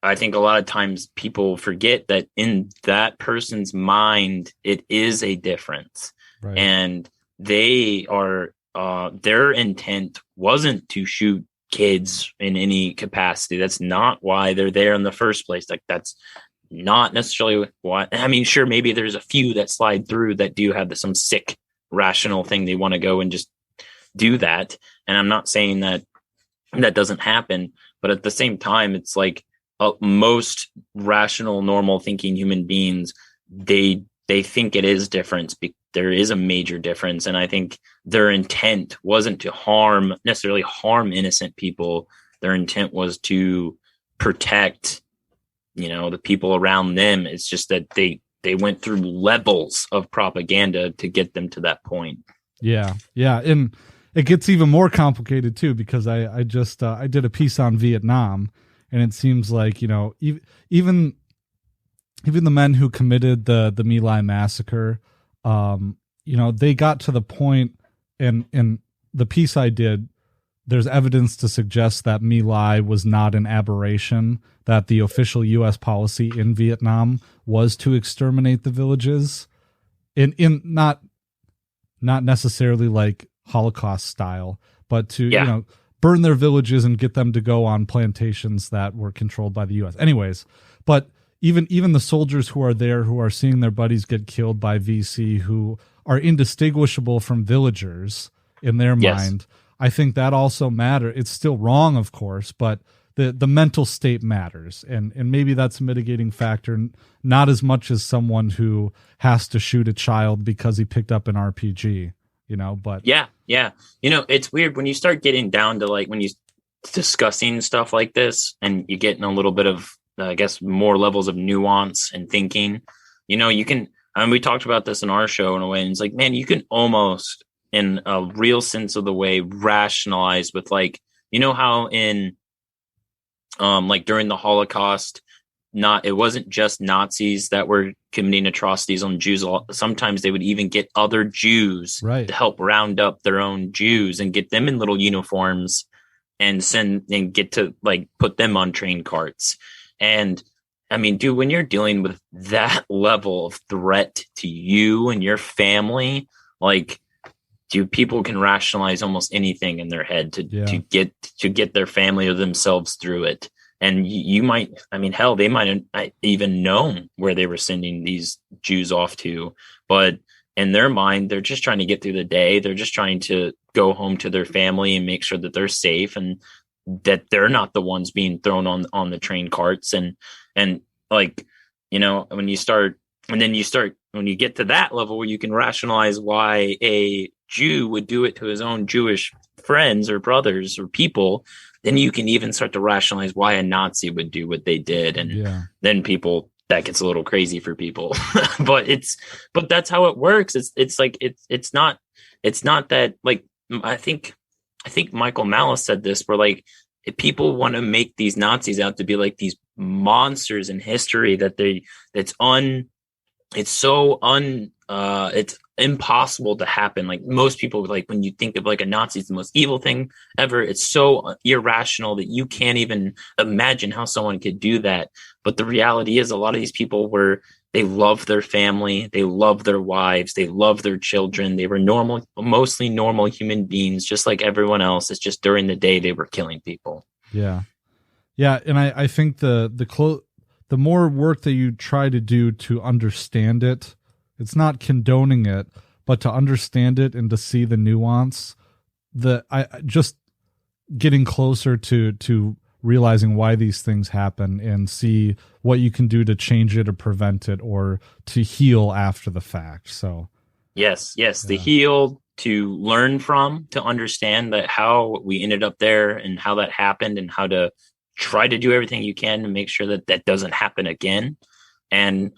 I think a lot of times people forget that in that person's mind, it is a difference. Right. And they are, their intent wasn't to shoot kids in any capacity. That's not why they're there in the first place. Like, that's not necessarily why. I mean, sure, maybe there's a few that slide through that do have some sick, rational thing. They want to go and just do that. And I'm not saying that doesn't happen, but at the same time, it's like, most rational, normal thinking human beings, they think it is different. There is a major difference. And I think their intent wasn't to necessarily harm innocent people. Their intent was to protect, the people around them. It's just that they went through levels of propaganda to get them to that point. Yeah. Yeah. And it gets even more complicated too, because I did a piece on Vietnam. And it seems like, even the men who committed the My Lai massacre, they got to the point, and in the piece I did, there's evidence to suggest that My Lai was not an aberration, that the official U.S. policy in Vietnam was to exterminate the villages, in not necessarily like Holocaust style, but to, burn their villages and get them to go on plantations that were controlled by the U.S. Anyways, but even the soldiers who are there, who are seeing their buddies get killed by VC, who are indistinguishable from villagers in their mind, I think that also matters. It's still wrong, of course, but the mental state matters. And maybe that's a mitigating factor, not as much as someone who has to shoot a child because he picked up an RPG. But yeah. It's weird when you start getting down to, like, when you discussing stuff like this, and you get in a little bit of, I guess, more levels of nuance and thinking, you can, and we talked about this in our show in a way, and it's like, man, you can almost, in a real sense of the way, rationalize with, like, how in, like, during the Holocaust, it wasn't just Nazis that were committing atrocities on Jews. Sometimes they would even get other Jews to help round up their own Jews and get them in little uniforms and get to, like, put them on train carts. And I mean, dude, when you're dealing with that level of threat to you and your family, like, dude, people can rationalize almost anything in their head to get their family or themselves through it. And you might, I mean, hell, they might have even known where they were sending these Jews off to. But in their mind, they're just trying to get through the day. They're just trying to go home to their family and make sure that they're safe. And that they're not the ones being thrown on the train carts. And like, when you start, and then you start, when you get to that level where you can rationalize why a Jew would do it to his own Jewish friends or brothers or people, then you can even start to rationalize why a Nazi would do what they did. And then that gets a little crazy for people. but that's how it works. It's not that, like, I think Michael Malice said this, where like, if people want to make these Nazis out to be like these monsters in history it's impossible to happen. Like, most people, like, when you think of like a Nazi is the most evil thing ever, it's so irrational that you can't even imagine how someone could do that. But the reality is, a lot of these people they love their family, they love their wives, they love their children. They were mostly normal human beings, just like everyone else. It's just during the day they were killing people. Yeah. And I think the more work that you try to do to understand it, it's not condoning it, but to understand it and to see the nuance, I just getting closer to realizing why these things happen and see what you can do to change it or prevent it or to heal after the fact. So yes, the heal, to learn from, to understand that how we ended up there and how that happened, and how to try to do everything you can to make sure that doesn't happen again. And,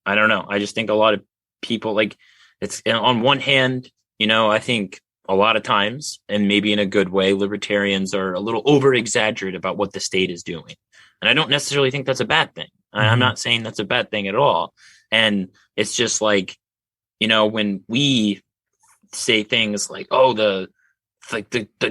I don't know. I just think a lot of people, like, it's on one hand, I think a lot of times, and maybe in a good way, libertarians are a little over exaggerated about what the state is doing. And I don't necessarily think that's a bad thing. I'm not saying that's a bad thing at all. And it's just like, when we say things like, oh, the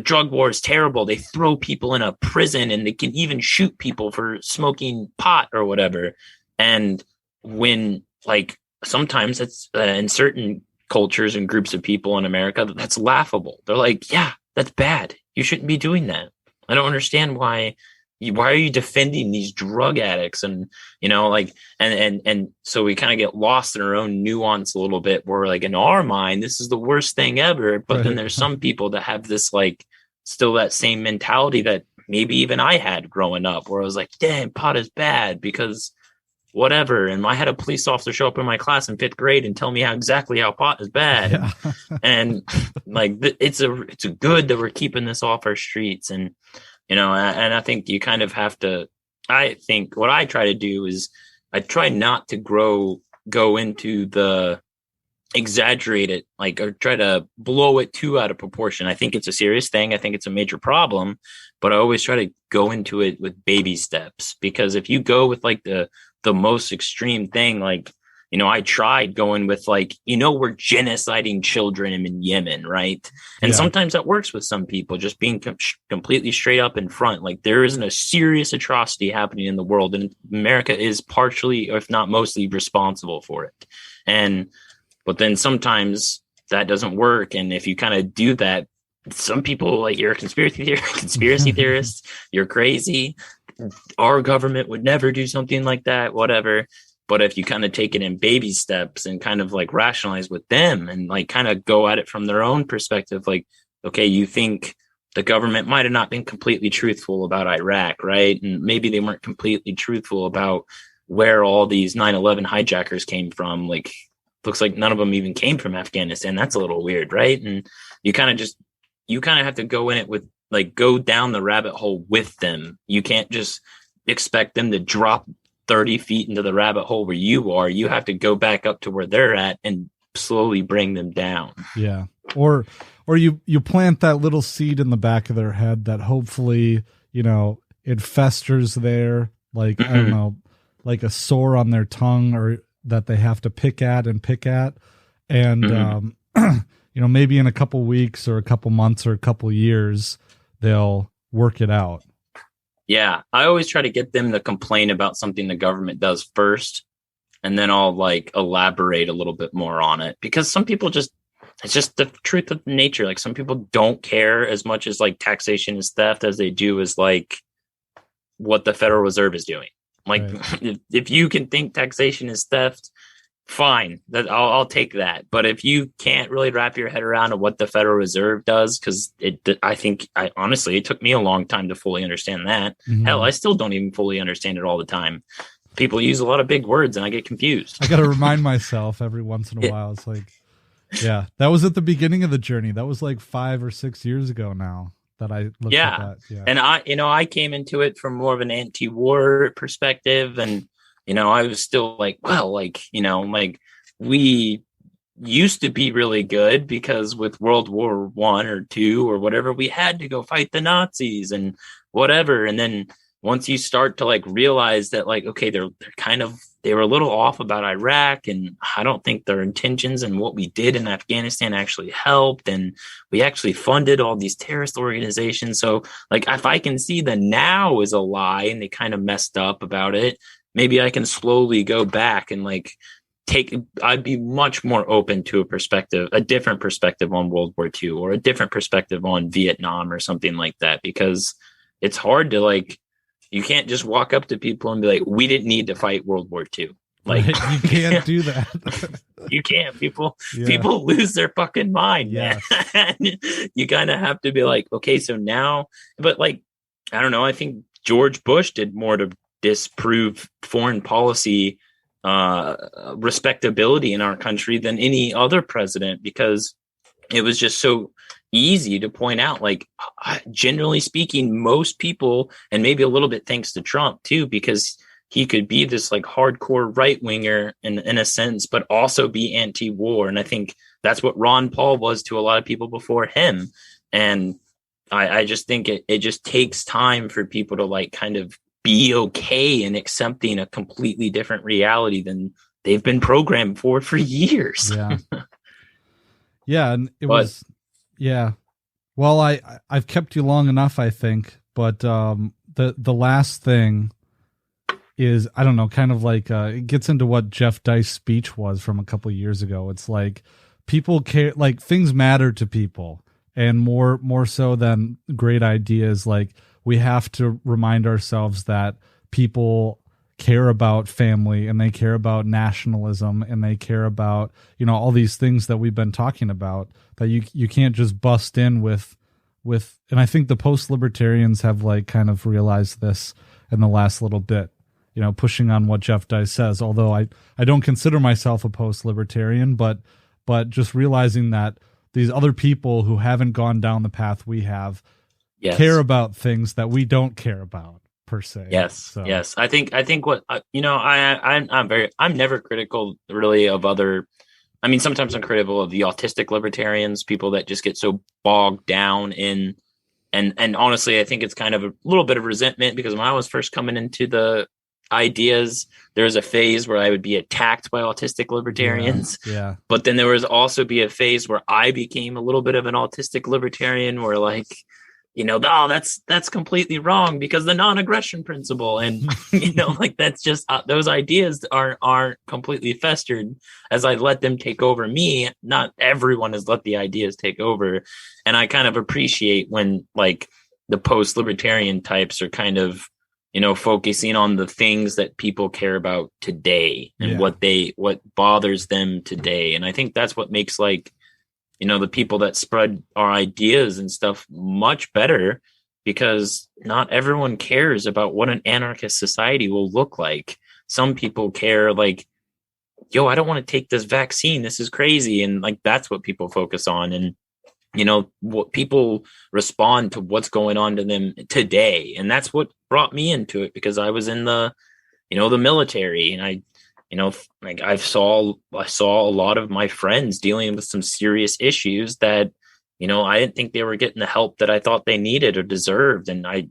drug war is terrible, they throw people in a prison and they can even shoot people for smoking pot or whatever. And when, like, sometimes it's in certain cultures and groups of people in America, that's laughable. They're like, yeah, that's bad, you shouldn't be doing that. I don't understand why are you defending these drug addicts? And and so we kind of get lost in our own nuance a little bit, where, like, in our mind, this is the worst thing ever. But then there's some people that have this, like, still that same mentality that maybe even I had growing up, where I was like, damn, pot is bad because whatever. And I had a police officer show up in my class in 5th grade and tell me exactly how pot is bad. Yeah. And like, it's a good that we're keeping this off our streets. And, and I think you kind of have to, I think what I try to do is I try not to go into the exaggerate it, like, or try to blow it too out of proportion. I think it's a serious thing. I think it's a major problem, but I always try to go into it with baby steps, because if you go with like the most extreme thing, like, I tried going with like, we're genociding children in Yemen, right? And sometimes that works with some people, just being completely straight up in front. Like, there isn't a serious atrocity happening in the world, and America is partially, if not mostly, responsible for it. But then sometimes that doesn't work. And if you kind of do that, some people, like, you're a conspiracy theorist, you're crazy. Our government would never do something like that, whatever. But if you kind of take it in baby steps and kind of like rationalize with them and like kind of go at it from their own perspective, like, okay, you think the government might have not been completely truthful about Iraq, right? And maybe they weren't completely truthful about where all these 9/11 hijackers came from. Like, looks like none of them even came from Afghanistan. That's a little weird, right? And you kind of have to go in it with, like, go down the rabbit hole with them. You can't just expect them to drop 30 feet into the rabbit hole where you are. You have to go back up to where they're at and slowly bring them down. Yeah. Or you plant that little seed in the back of their head that hopefully, it festers there, like, I don't know, like a sore on their tongue, or that they have to pick at. And, maybe in a couple weeks or a couple months or a couple years, they'll work it out. Yeah, I always try to get them to complain about something the government does first, and then I'll like elaborate a little bit more on it, because some people it's just the truth of nature. Like, some people don't care as much as like taxation is theft as they do as like what the Federal Reserve is doing. Like, right. if you can think taxation is theft, fine, that I'll take that. But if you can't really wrap your head around what the Federal Reserve does, because I honestly, it took me a long time to fully understand that. Mhm. Hell, I still don't even fully understand it all the time. People use a lot of big words and I get confused. I got to remind myself every once in a Yeah. while. It's like, yeah, that was at the beginning of the journey. That was like 5 or 6 years ago now that I looked at that. Yeah. And I came into it from more of an anti-war perspective, and I was still like, well, like, like we used to be really good because with World War I or II or whatever, we had to go fight the Nazis and whatever. And then once you start to like realize that, like, okay, they were a little off about Iraq, and I don't think their intentions and what we did in Afghanistan actually helped, and we actually funded all these terrorist organizations. So like, if I can see the now is a lie and they kind of messed up about it, maybe I can slowly go back and like I'd be much more open to a different perspective on World War II, or a different perspective on Vietnam or something like that, because it's hard to like, you can't just walk up to people and be like, we didn't need to fight World War II. Like, right? You can't do that. You can't. People lose their fucking mind, man. You kind of have to be like, okay, so now, but like, I don't know. I think George Bush did more to disprove foreign policy respectability in our country than any other president, because it was just so easy to point out, like, generally speaking, most people, and maybe a little bit thanks to Trump too, because he could be this like hardcore right winger in a sense, but also be anti-war. And I think that's what Ron Paul was to a lot of people before him. And I just think it just takes time for people to like kind of be okay in accepting a completely different reality than they've been programmed for years. Yeah. Yeah. And yeah. Well, I've kept you long enough, I think, but the last thing is, I don't know, kind of like it gets into what Jeff Dice's speech was from a couple of years ago. It's like people care, like things matter to people, and more so than great ideas. Like, we have to remind ourselves that people care about family, and they care about nationalism, and they care about, all these things that we've been talking about, that you can't just bust in with, and I think the post-libertarians have like kind of realized this in the last little bit, pushing on what Jeff Dice says, although I don't consider myself a post-libertarian, but just realizing that these other people who haven't gone down the path we have care about things that we don't care about per se. Yes. I think what I'm never critical really of other. I mean, sometimes I'm critical of the autistic libertarians, people that just get so bogged down in, and honestly, I think it's kind of a little bit of resentment, because when I was first coming into the ideas, there was a phase where I would be attacked by autistic libertarians. Yeah. But then there was also be a phase where I became a little bit of an autistic libertarian, where like, that's completely wrong because the non-aggression principle, and like, that's just those ideas aren't completely festered as I let them take over me. Not everyone has let the ideas take over, and I kind of appreciate when like the post-libertarian types are kind of focusing on the things that people care about today and what bothers them today. And I think that's what makes like the people that spread our ideas and stuff much better, because not everyone cares about what an anarchist society will look like. Some people care like, yo, I don't want to take this vaccine, this is crazy. And like, that's what people focus on. And what people respond to what's going on to them today. And that's what brought me into it, because I was in the military, and I saw a lot of my friends dealing with some serious issues that, I didn't think they were getting the help that I thought they needed or deserved. And I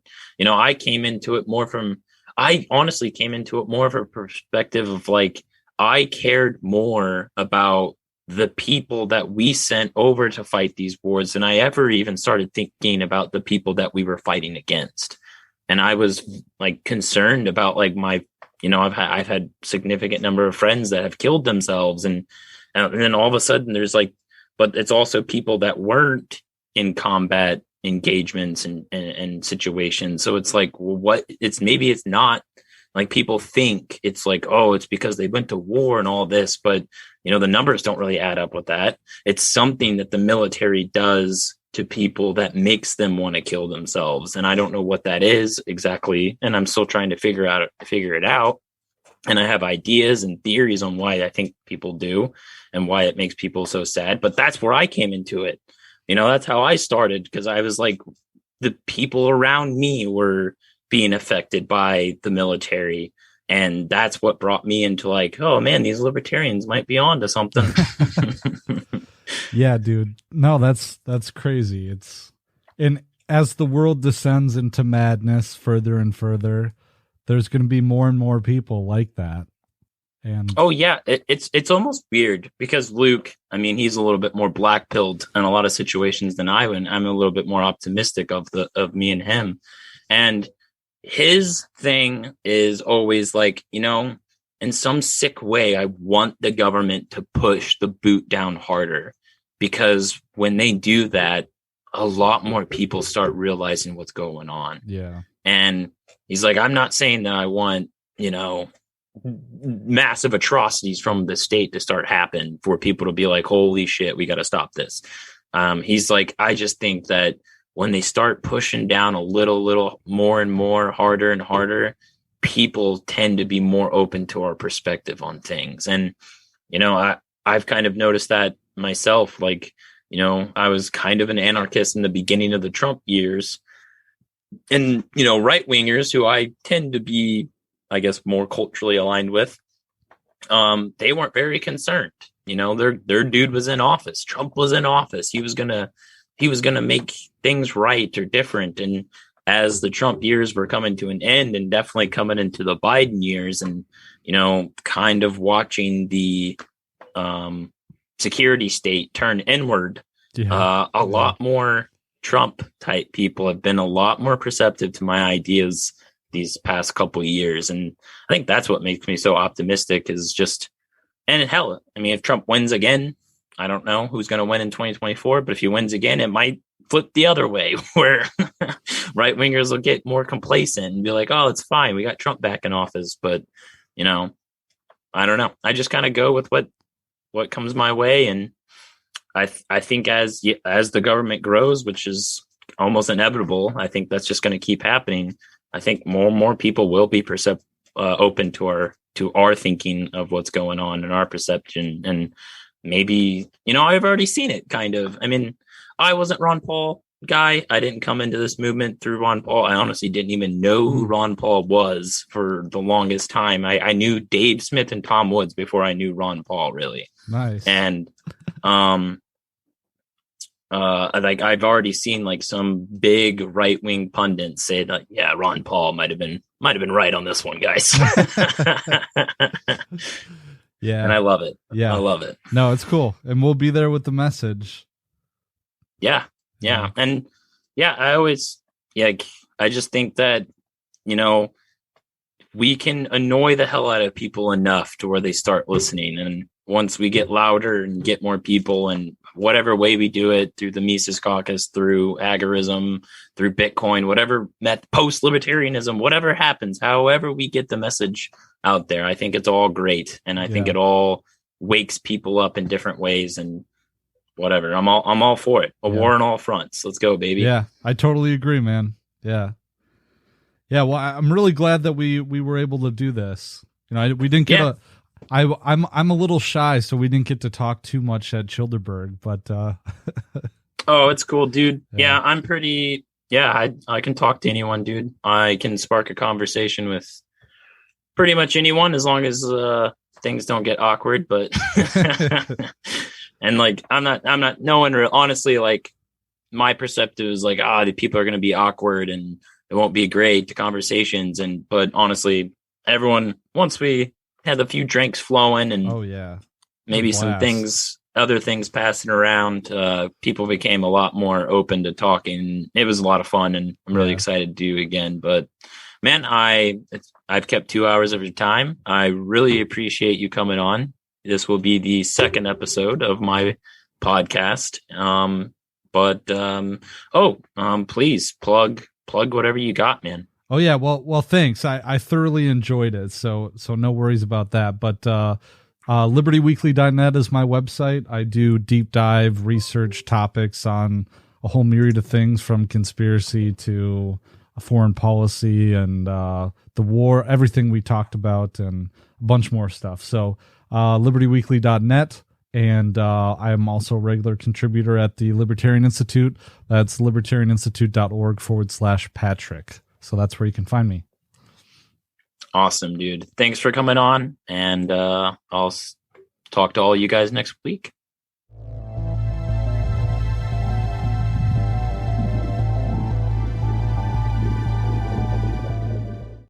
honestly came into it more of a perspective of like, I cared more about the people that we sent over to fight these wars than I ever even started thinking about the people that we were fighting against. And I was like concerned about like my, I've had significant number of friends that have killed themselves, and then all of a sudden there's like, but it's also people that weren't in combat engagements and situations. So it's like, well, maybe it's not Like people think it's like, oh, it's because they went to war and all this, but the numbers don't really add up with that. It's something that the military does to people that makes them want to kill themselves. And I don't know what that is exactly. And I'm still trying to figure it out. And I have ideas and theories on why I think people do and why it makes people so sad. But that's where I came into it. That's how I started, because I was like, the people around me were being affected by the military. And that's what brought me into like, oh man, these libertarians might be onto something. Yeah, dude. No, that's crazy. And as the world descends into madness further and further, there's going to be more and more people like that. And oh yeah, it's almost weird because Luke, I mean, he's a little bit more black pilled in a lot of situations than I would. I'm a little bit more optimistic of me and him. And his thing is always like, in some sick way, I want the government to push the boot down harder, because when they do that, a lot more people start realizing what's going on. Yeah. And he's like, I'm not saying that I want, massive atrocities from the state to start happen for people to be like, holy shit, we got to stop this. He's like, I just think that when they start pushing down a little more and more, harder and harder, people tend to be more open to our perspective on things. And, I've kind of noticed that myself. Like, I was kind of an anarchist in the beginning of the Trump years. And, right wingers who I tend to be, I guess, more culturally aligned with, they weren't very concerned. Their dude was in office. Trump was in office. He was gonna make things right or different. And as the Trump years were coming to an end and definitely coming into the Biden years, and kind of watching the security state turn inward, a lot more Trump type people have been a lot more perceptive to my ideas these past couple of years. And I think that's what makes me so optimistic, is just, and hell, I mean, if Trump wins again, I don't know who's going to win in 2024, but if he wins again, it might flip the other way where right wingers will get more complacent and be like, oh, it's fine, we got Trump back in office. But, I don't know. I just kind of go with what comes my way. And I think as the government grows, which is almost inevitable, I think that's just going to keep happening. I think more and more people will be open to our thinking of what's going on and our perception. And maybe, I've already seen it kind of. I mean, I wasn't Ron Paul guy. I didn't come into this movement through Ron Paul. I honestly didn't even know who Ron Paul was for the longest time. I knew Dave Smith and Tom Woods before I knew Ron Paul, really. Nice. And like I've already seen like some big right wing pundits say that, yeah, Ron Paul might have been right on this one, guys. Yeah, and I love it. Yeah, I love it. No, it's cool, and we'll be there with the message. Yeah. And I just think that we can annoy the hell out of people enough to where they start listening. And once we get louder and get more people, and whatever way we do it, through the Mises Caucus, through agorism, through Bitcoin, whatever post-libertarianism, whatever happens, however we get the message out there, I think it's all great. And I think it all wakes people up in different ways. And whatever, I'm all for it. War on all fronts. Let's go, baby. Yeah, I totally agree, man. Yeah. Well, I'm really glad that we were able to do this. We didn't get I'm a little shy, so we didn't get to talk too much at Childerberg, but oh, it's cool, dude. Yeah, I'm pretty. Yeah, I can talk to anyone, dude. I can spark a conversation with pretty much anyone, as long as things don't get awkward. But and like I'm not. No one honestly, like my perspective is like, the people are going to be awkward and it won't be great conversations. But honestly, everyone, once we had a few drinks flowing and maybe some other things passing around, people became a lot more open to talking. It was a lot of fun, and I'm really excited to do again. But man, I've kept 2 hours of your time. I really appreciate you coming on. This will be the second episode of my podcast. Please plug whatever you got, man. Oh yeah, well, thanks. I thoroughly enjoyed it, so no worries about that. But libertyweekly.net is my website. I do deep dive research topics on a whole myriad of things, from conspiracy to foreign policy and the war, everything we talked about, and a bunch more stuff. So libertyweekly.net. And I am also a regular contributor at the Libertarian Institute. That's libertarianinstitute.org/Patrick. So that's where you can find me. Awesome, dude. Thanks for coming on. And I'll talk to all you guys next week.